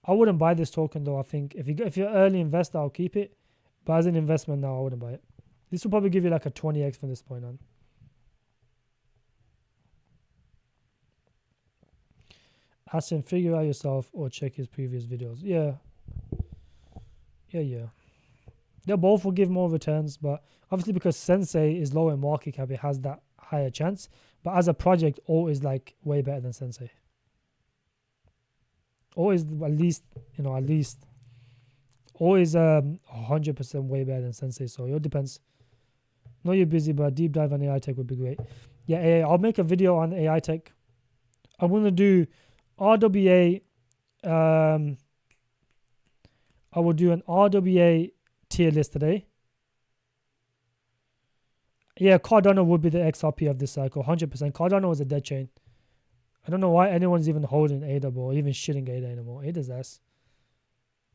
I wouldn't buy this token though. I think if you're an early investor, I'll keep it. But as an investment now, I wouldn't buy it. This will probably give you like a 20x from this point on. Ask him, figure out yourself or check his previous videos. Yeah. They both will give more returns, but obviously because Sensei is lower in market cap, it has that higher chance. But as a project, Alt is like way better than Sensei. Alt is at least always 100% way better than Sensei. So it depends. No, you're busy, but a deep dive on AI tech would be great. Yeah, AI, I'll make a video on AI tech. I'm gonna do RWA. I will do an RWA tier list today. Yeah, Cardano would be the XRP of this cycle, 100%. Cardano is a dead chain. I don't know why anyone's even holding ADA or even shitting ADA anymore. ADA's ass.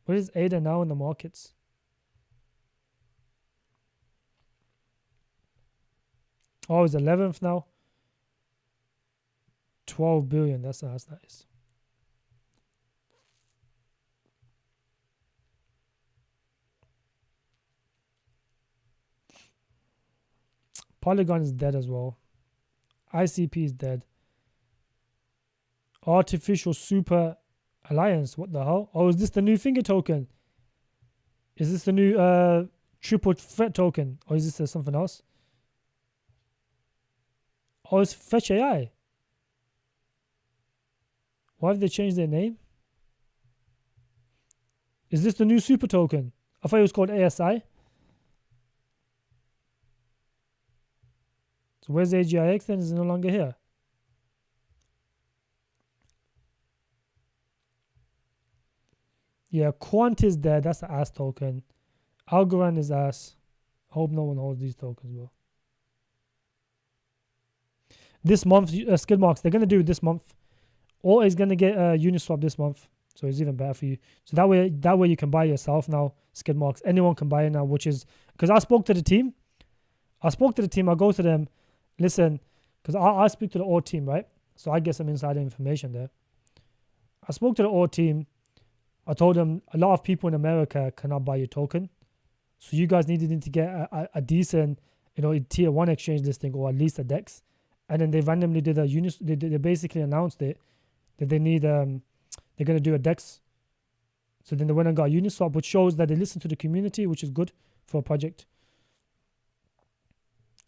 What is ADA now in the markets? Oh, it's 11th now. 12 billion. That's nice. Polygon is dead as well. ICP is dead. Artificial Super Alliance. What the hell? Oh, is this the new finger token? Is this the new triple threat token? Or is this something else? Oh, it's Fetch AI. Why have they changed their name? Is this the new super token? I thought it was called ASI. So where's AGIX then? Is it no longer here? Yeah, Quant is dead. That's the ass token. Algorand is ass. I hope no one holds these tokens, bro. This month, skid marks, they're going to do it this month. Or is going to get Uniswap this month. So it's even better for you. So that way you can buy yourself now, skid marks. Anyone can buy it now, which is... Because I spoke to the team. I go to them. Listen, because I speak to the Alt team, right? So I get some insider information there. I spoke to the Alt team. I told them a lot of people in America cannot buy your token. So you guys needed to get a decent, tier 1 exchange listing or at least a DEX. And then they randomly did they basically announced it that they need they're going to do a DEX. So then they went and got Uniswap, which shows that they listen to the community, which is good for a project.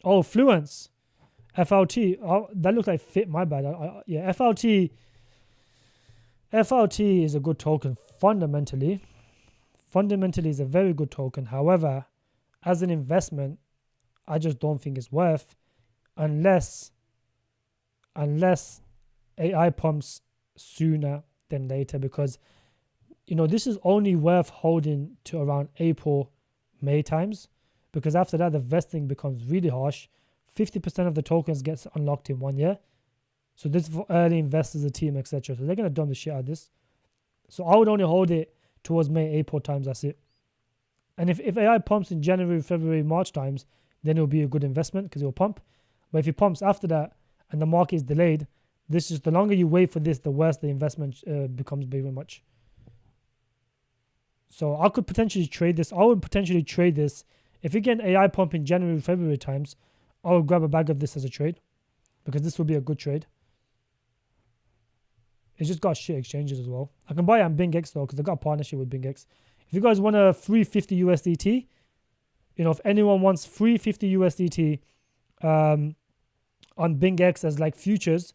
Oh, Fluence. FLT. Oh, that looks like Fit, my bad. Yeah, FLT is a good token fundamentally. Fundamentally is a very good token. However, as an investment, I just don't think it's worth unless AI pumps sooner than later, because this is only worth holding to around April, May times, because after that the vesting becomes really harsh. 50% of the tokens gets unlocked in 1 year. So this is for early investors, the team, etc. So they're going to dump the shit out of this. So I would only hold it towards May, April times, that's it. And if AI pumps in January, February, March times, then it'll be a good investment because it'll pump. But if it pumps after that and the market is delayed, the longer you wait for this, the worse the investment becomes very much. So I could potentially trade this. I would potentially trade this. If you get an AI pump in January, February times, I would grab a bag of this as a trade because this will be a good trade. It's just got shit exchanges as well. I can buy it on BingX though because I got a partnership with BingX. If you guys want a free 50 USDT, if anyone wants free 50 USDT on BingX as like futures,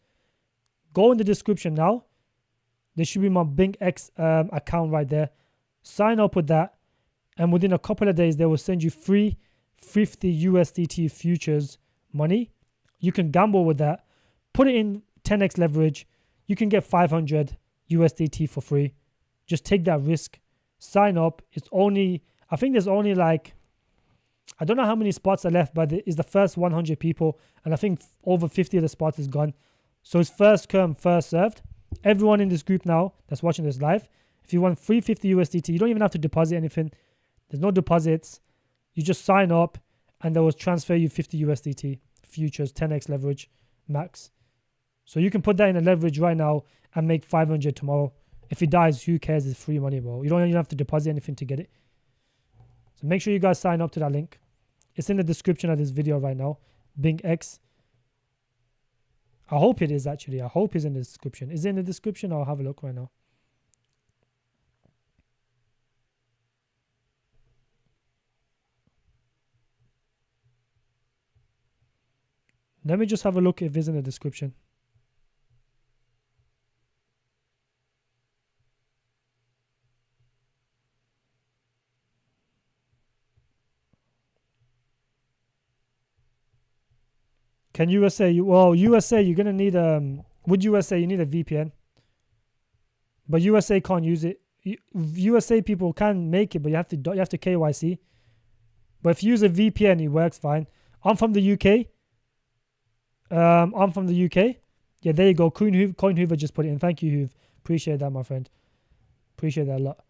go in the description now. There should be my BingX account right there. Sign up with that, and within a couple of days they will send you free 50 USDT futures money. You can gamble with that. Put it in 10x leverage. You can get 500 USDT for free. Just take that risk. Sign up. I think there's only like, I don't know how many spots are left, but it's the first 100 people. And I think over 50 of the spots is gone. So it's first come, first served. Everyone in this group now that's watching this live, if you want free 50 USDT, you don't even have to deposit anything. There's no deposits. You just sign up and they will transfer you 50 USDT futures, 10x leverage max. So you can put that in a leverage right now and make 500 tomorrow. If it dies, who cares? It's free money, bro. You don't even have to deposit anything to get it. So make sure you guys sign up to that link. It's in the description of this video right now. BingX. I hope it is actually. I hope it's in the description. Is it in the description? I'll have a look right now. Let me just have a look if it's in the description. Can USA? Well, USA, you're gonna need with USA you need a VPN, but USA can't use it. USA people can make it, but you have to KYC. But if you use a VPN, it works fine. I'm from the UK. I'm from the UK. Yeah, there you go. Coin Hoover just put it in. Thank you, Hoove. Appreciate that, my friend. Appreciate that a lot.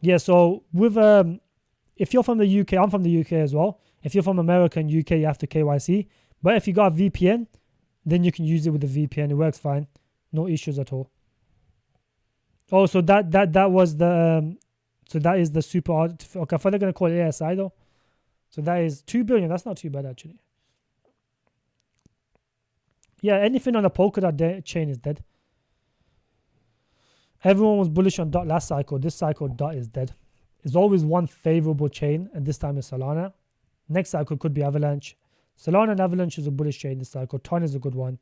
Yeah, so with if you're from the UK, I'm from the UK as well. If you're from America and UK, you have to KYC. But if you got a VPN, then you can use it with the VPN. It works fine. No issues at all. Oh, so that was the so that is the super. Okay, I thought they're gonna call it ASI though. So that is 2 billion. That's not too bad actually. Yeah, anything on the Polkadot chain is dead. Everyone was bullish on DOT last cycle. This cycle, DOT is dead. There's always one favorable chain, and this time it's Solana. Next cycle could be Avalanche. Solana and Avalanche is a bullish chain this cycle. Ton is a good one.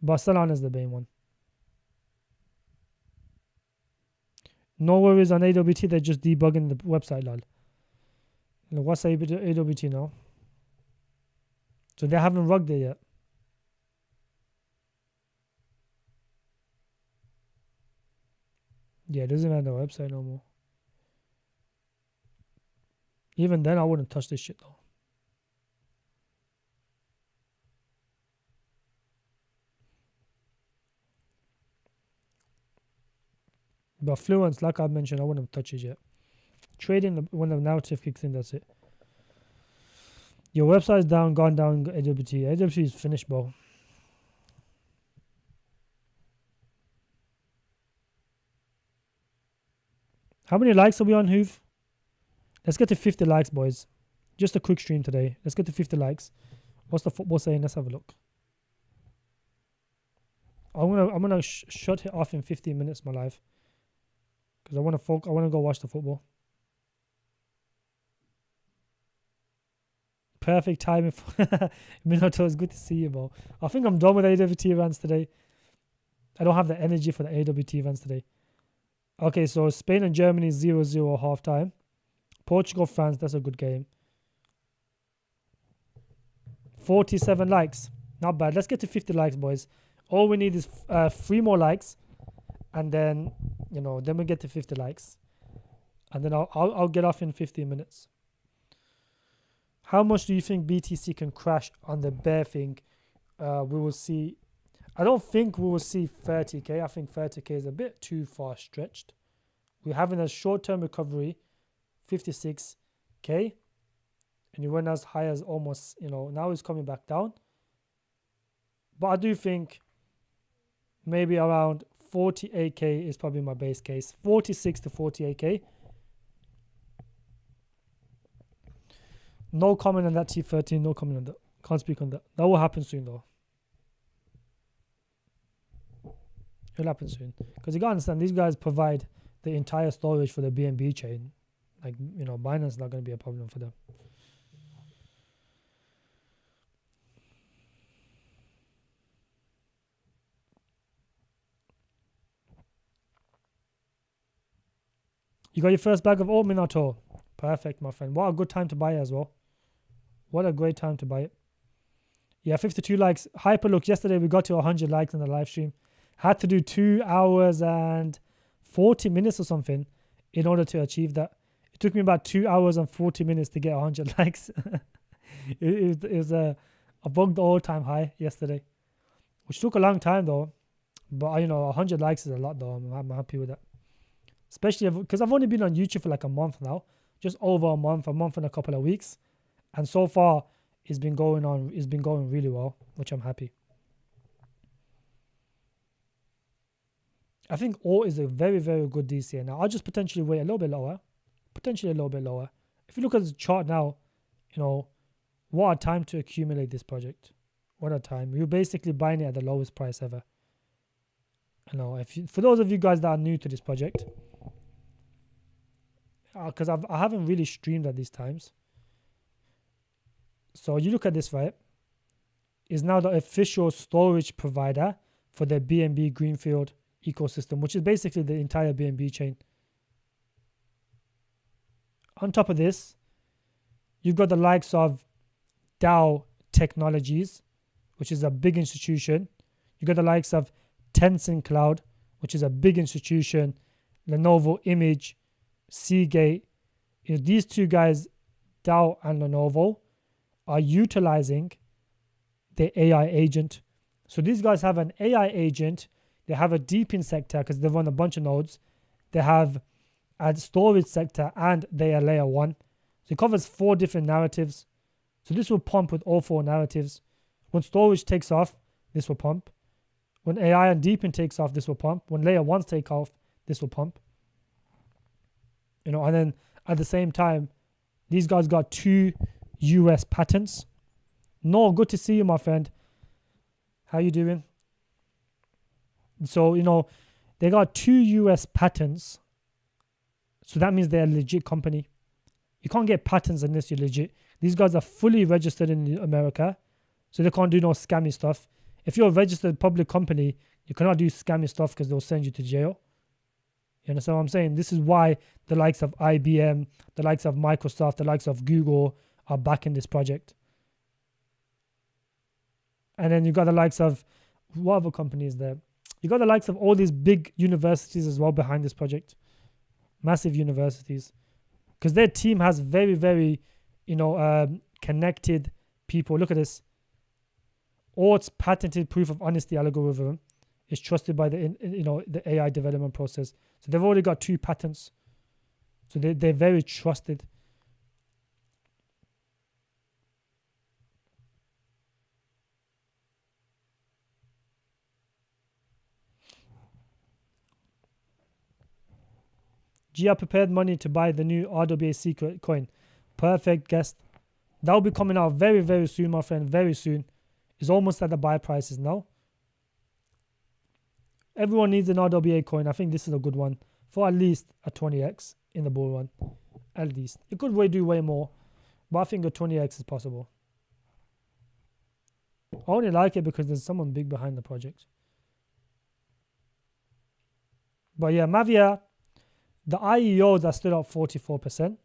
But Solana is the main one. No worries on AWT. They're just debugging the website, lol. What's AWT now? So they haven't rugged it yet. Yeah, it doesn't have the website no more. Even then, I wouldn't touch this shit though. But Fluence, like I mentioned, I wouldn't touch it yet. Trading when the narrative kicks in, that's it. Your website's down, gone down, AWT. AWT is finished, bro. How many likes are we on, Hoove? Let's get to 50 likes, boys. Just a quick stream today. Let's get to 50 likes. What's the football saying? Let's have a look. I'm gonna shut it off in 15 minutes, my life, because I want to go watch the football. Perfect timing. Minato, it's good to see you, bro. I think I'm done with AWT events today. I don't have the energy for the AWT events today. Okay, so Spain and Germany 0-0 half time. Portugal, France, that's a good game. 47 likes. Not bad. Let's get to 50 likes, boys. All we need is 3 more likes. And then, then we get to 50 likes. And then I'll get off in 15 minutes. How much do you think BTC can crash on the bear thing? We will see. I don't think we will see 30k. I think 30k is a bit too far stretched. We're having a short-term recovery, 56k, and it went as high as almost, now it's coming back down. But I do think maybe around 48k is probably my base case. 46 to 48k. No comment on that T13. No comment on that. Can't speak on that. That will happen soon though. It'll happen soon. Because you gotta understand, these guys provide the entire storage for the BNB chain. Like, Binance is not going to be a problem for them. You got your first bag of oatmeal at all? Perfect, my friend. What a good time to buy it as well. What a great time to buy it. Yeah, 52 likes. Hyperlook, yesterday we got to 100 likes in the live stream. Had to do 2 hours and 40 minutes or something in order to achieve that. It took me about 2 hours and 40 minutes to get 100 likes. it was above the all-time high yesterday, which took a long time though. But 100 likes is a lot though. I'm happy with that. Especially because I've only been on YouTube for like a month now, just over a month and a couple of weeks, and so far it's been going really well, which I'm happy. I think Alt is a very, very good DCA. Now, I'll just potentially wait a little bit lower. If you look at the chart now, you know, what a time to accumulate this project. What a time. You're basically buying it at the lowest price ever. You know, for those of you guys that are new to this project, because I haven't really streamed at these times. So you look at this, right? Is now the official storage provider for the BNB Greenfield ecosystem, which is basically the entire BNB chain. On top of this, you've got the likes of DAO Technologies, which is a big institution. You've got the likes of Tencent Cloud, which is a big institution. Lenovo Image, Seagate. You know, these two guys, DAO and Lenovo, are utilizing the AI agent. So these guys have an AI agent. They have a deep in sector because they run a bunch of nodes. They have a storage sector and they are layer 1. So it covers 4 different narratives. So this will pump with all 4 narratives. When storage takes off, this will pump. When AI and deep in takes off, this will pump. When layer 1s take off, this will pump. You know, and then at the same time, these guys got 2 US patents. No, good to see you, my friend. How you doing? So, you know, they got 2 US patents. So that means they're a legit company. You can't get patents unless you're legit. These guys are fully registered in America. So they can't do no scammy stuff. If you're a registered public company, you cannot do scammy stuff because they'll send you to jail. You understand what I'm saying? This is why the likes of IBM, the likes of Microsoft, the likes of Google are backing this project. And then you got the likes of, what other companies there? You got the likes of all these big universities as well behind this project. Massive universities. Because their team has very, very, you know, connected people. Look at this. Alt's patented proof of honesty algorithm is trusted by the AI development process. So they've already got 2 patents. So they're very trusted. Gia prepared money to buy the new RWA secret coin. Perfect guest. That will be coming out very, very soon, my friend. Very soon. It's almost at the buy prices now. Everyone needs an RWA coin. I think this is a good one for at least a 20x in the bull run. At least. It could do way more, but I think a 20x is possible. I only like it because there's someone big behind the project. But yeah, Mavia, the IEOs are still up 44%.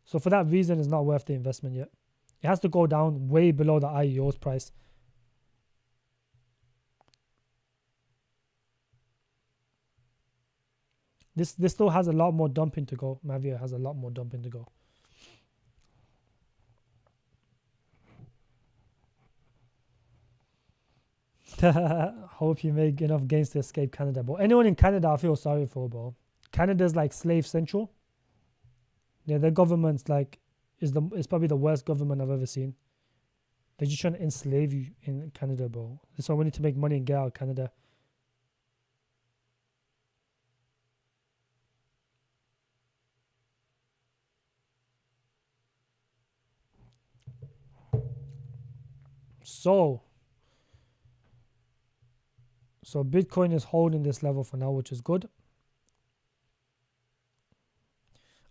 So for that reason, it's not worth the investment yet. It has to go down way below the IEO's price. This still has a lot more dumping to go. Mavia has a lot more dumping to go. Hope you make enough gains to escape Canada. But anyone in Canada, I feel sorry for, bro. Canada's like slave central. Yeah, their government's like is probably the worst government I've ever seen. They're just trying to enslave you in Canada, bro. That's why we need to make money and get out of Canada. So Bitcoin is holding this level for now, which is good.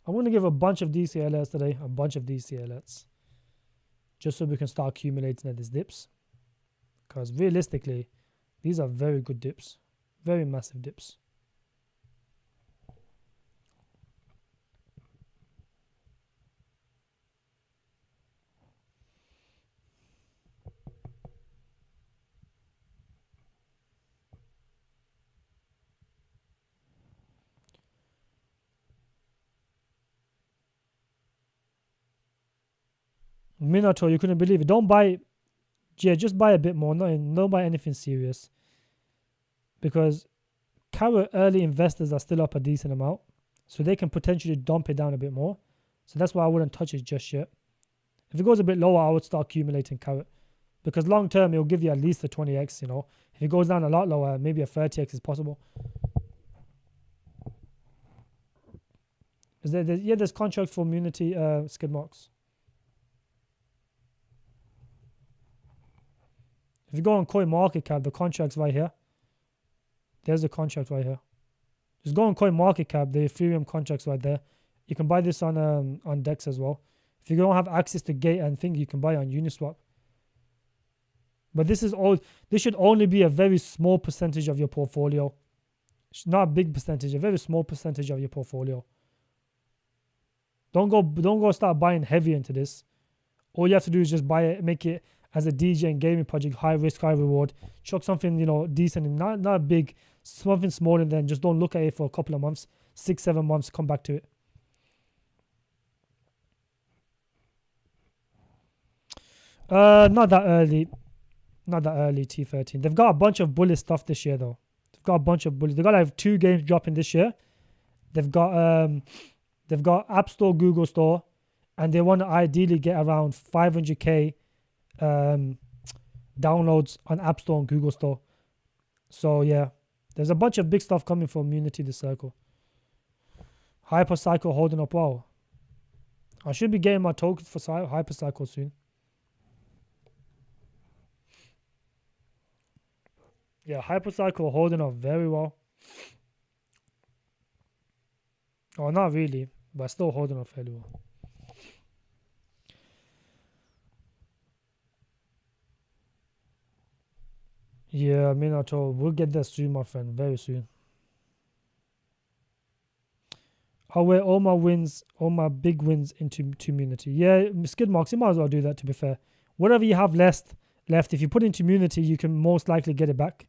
I'm going to give a bunch of DC alerts today, a bunch of DC alerts, just so we can start accumulating at these dips. Because realistically, these are very good dips, very massive dips. Minotaur, you couldn't believe it. Don't buy, yeah, just buy a bit more. Don't buy anything serious. Because Carrot early investors are still up a decent amount. So they can potentially dump it down a bit more. So that's why I wouldn't touch it just yet. If it goes a bit lower, I would start accumulating Carrot. Because long term, it'll give you at least a 20x, you know. If it goes down a lot lower, maybe a 30x is possible. Is there? Yeah, there's contracts for Unity skid marks. If you go on CoinMarketCap, the contract's right here. There's the contract right here. Just go on CoinMarketCap, the Ethereum contract's right there. You can buy this on DEX as well. If you don't have access to Gate and thing, you can buy it on Uniswap. But this should only be a very small percentage of your portfolio. Not a big percentage, a very small percentage of your portfolio. Don't go start buying heavy into this. All you have to do is just buy it, make it as a DJ and gaming project, high risk, high reward. Chuck something, decent and not big, something small, and then just don't look at it for a couple of months, 6-7 months, come back to it. Not that early, T13. They've got a bunch of bullish stuff this year though. They've got like 2 games dropping this year. They've got App Store, Google Store, and they want to ideally get around 500k downloads on App Store and Google Store. So yeah, there's a bunch of big stuff coming from Unity the Circle. Hypercycle holding up well. I should be getting my tokens for Hypercycle soon. Yeah, Hypercycle holding up very well. Oh, not really, but still holding up fairly well. Yeah, I mean, we'll get there soon, my friend, very soon. I'll wear all my big wins into Unity. Yeah, skid marks, you might as well do that, to be fair. Whatever you have left, if you put into Unity, you can most likely get it back.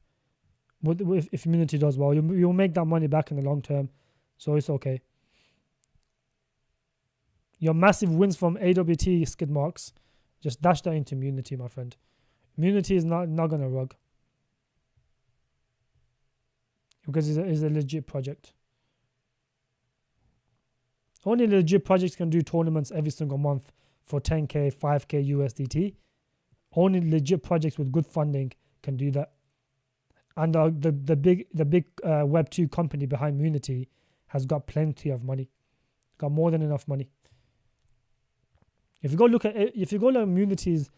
If Unity does well, you'll make that money back in the long term, so it's okay. Your massive wins from AWT skid marks, just dash that into Unity, my friend. Unity is not gonna rug, because it's a legit project. Only legit projects can do tournaments every single month for 10k, 5k USDT. Only legit projects with good funding can do that. And the big Web 2 company behind Unity has got plenty of money, got more than enough money. If you go look at Unity's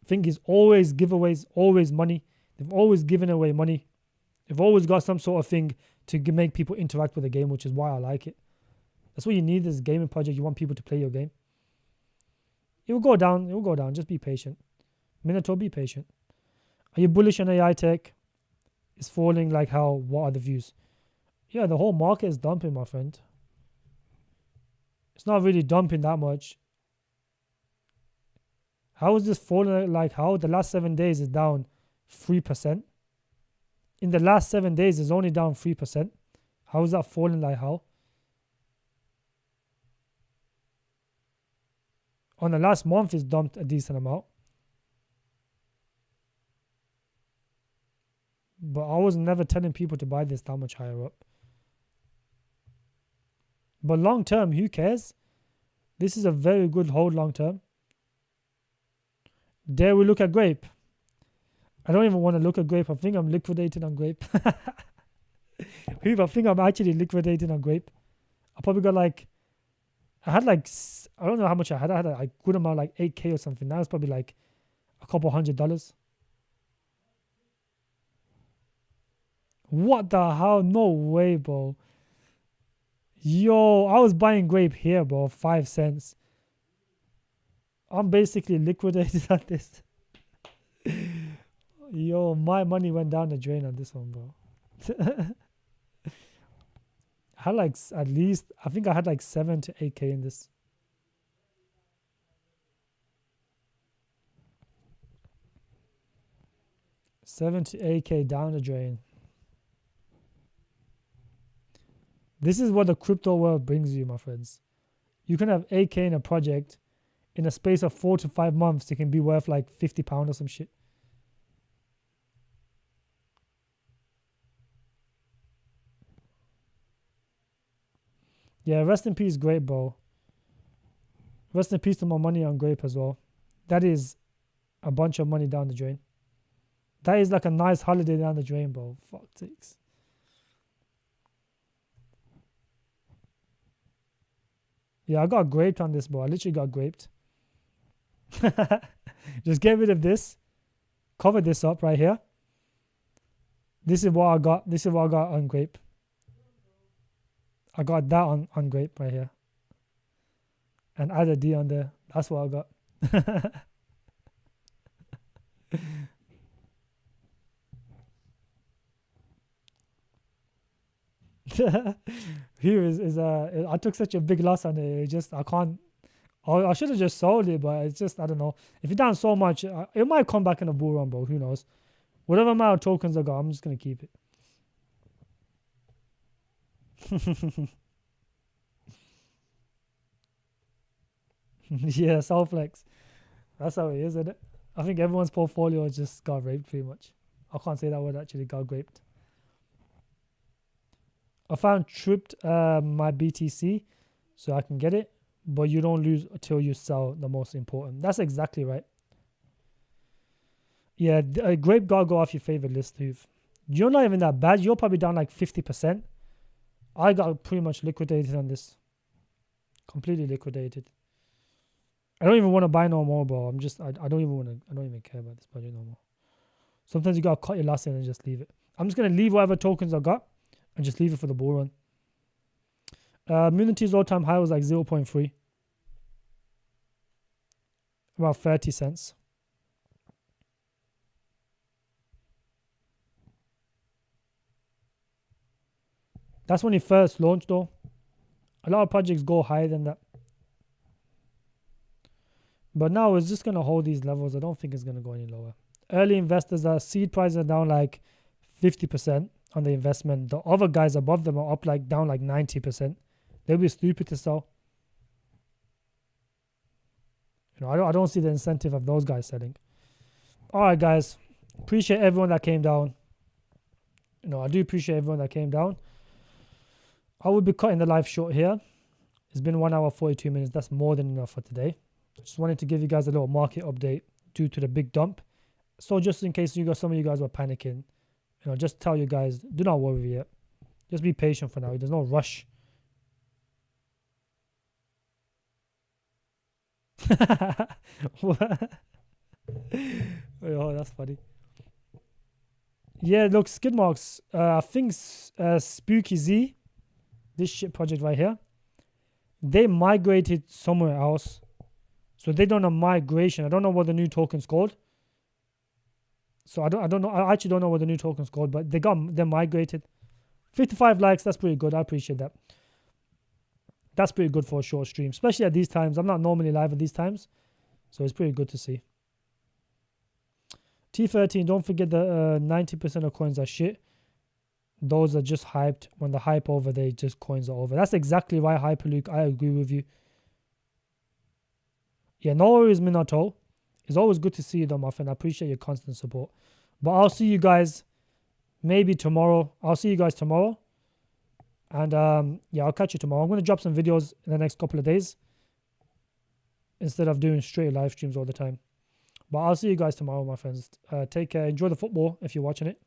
thing, is always giveaways, always money. They've always given away money. They've always got some sort of thing to make people interact with the game, which is why I like it. That's what you need as a gaming project. You want people to play your game. It will go down. Just be patient. Minotaur, be patient. Are you bullish on AI tech? It's falling like hell. What are the views? Yeah, the whole market is dumping, my friend. It's not really dumping that much. How is this falling like how? The last 7 days is down 3%. In the last 7 days, it's only down 3%. How is that falling like how? On the last month, it's dumped a decent amount. But I was never telling people to buy this that much higher up. But long term, who cares? This is a very good hold long term. Dare we look at Grape? I don't even want to look at Grape. I think I'm liquidating on Grape. I think I'm actually liquidating on Grape. I probably got I don't know how much I had. I had a good amount, like 8k or something. Now it's probably like a couple $100. What the hell? No way, bro. Yo, I was buying Grape here, bro, 5 cents. I'm basically liquidated at this. Yo, my money went down the drain on this one, bro. I had I think I had like 7 to 8k in this. $7 to 8k down the drain. This is what the crypto world brings you, my friends. You can have 8k in a project. In a space of 4 to 5 months, it can be worth like £50 or some shit. Yeah, rest in peace, Grape, bro. Rest in peace to my money on Grape as well. That is a bunch of money down the drain. That is like a nice holiday down the drain, bro. Fuck sakes. Yeah, I got graped on this, bro. I literally got graped. Just get rid of this. Cover this up right here. This is what I got. This is what I got on grape. I got that on grape right here. And add a D on there. That's what I got. Here is I took such a big loss on it. It just I can't. I should have just sold it, but it's just I don't know. If it down so much, it might come back in a bull run, bro. Who knows? Whatever amount of tokens I got, I'm just gonna keep it. Yeah, Soulflex. That's how it is, isn't it? I think everyone's portfolio just got raped pretty much. I can't say that word actually, got raped. I found tripped my BTC so I can get it, but you don't lose until you sell, the most important. That's exactly right. Yeah, grape gotta go off your favorite list, Hoof. You're not even that bad. You're probably down like 50%. I got pretty much liquidated on this. Completely liquidated. I don't even want to buy no more, bro. I don't even care about this project no more. Sometimes you gotta cut your loss in and just leave it. I'm just gonna leave whatever tokens I got and just leave it for the bull run. Munity's all-time high was like 0.3. About 30 cents. That's when it first launched though. A lot of projects go higher than that. But now it's just going to hold these levels. I don't think it's going to go any lower. Early investors seed prices are down like 50% on the investment. The other guys above them are up down like 90%. They'll be stupid to sell. You know, I don't see the incentive of those guys selling. All right, guys. Appreciate everyone that came down. You know, I do appreciate everyone that came down. I will be cutting the live short here. It's been 1 hour 42 minutes. That's more than enough for today. Just wanted to give you guys a little market update due to the big dump. So just in case some of you guys were panicking, you know, just tell you guys, do not worry yet. Just be patient for now. There's no rush. Oh, that's funny. Yeah, look, skid marks. I think Spooky Z, this shit project right here, they migrated somewhere else. So they done a migration. I don't know what the new token's called. So I don't know. I actually don't know what the new token's called, but they migrated. 55 likes, that's pretty good. I appreciate that. That's pretty good for a short stream, especially at these times. I'm not normally live at these times, so it's pretty good to see. T13, don't forget the 90% of coins are shit. Those are just hyped. When the hype over, coins are over. That's exactly right, Hyperluke. I agree with you. Yeah, no worries, Minato. It's always good to see you though, my friend. I appreciate your constant support. But I'll see you guys maybe tomorrow. I'll see you guys tomorrow. And yeah, I'll catch you tomorrow. I'm going to drop some videos in the next couple of days instead of doing straight live streams all the time. But I'll see you guys tomorrow, my friends. Take care. Enjoy the football if you're watching it.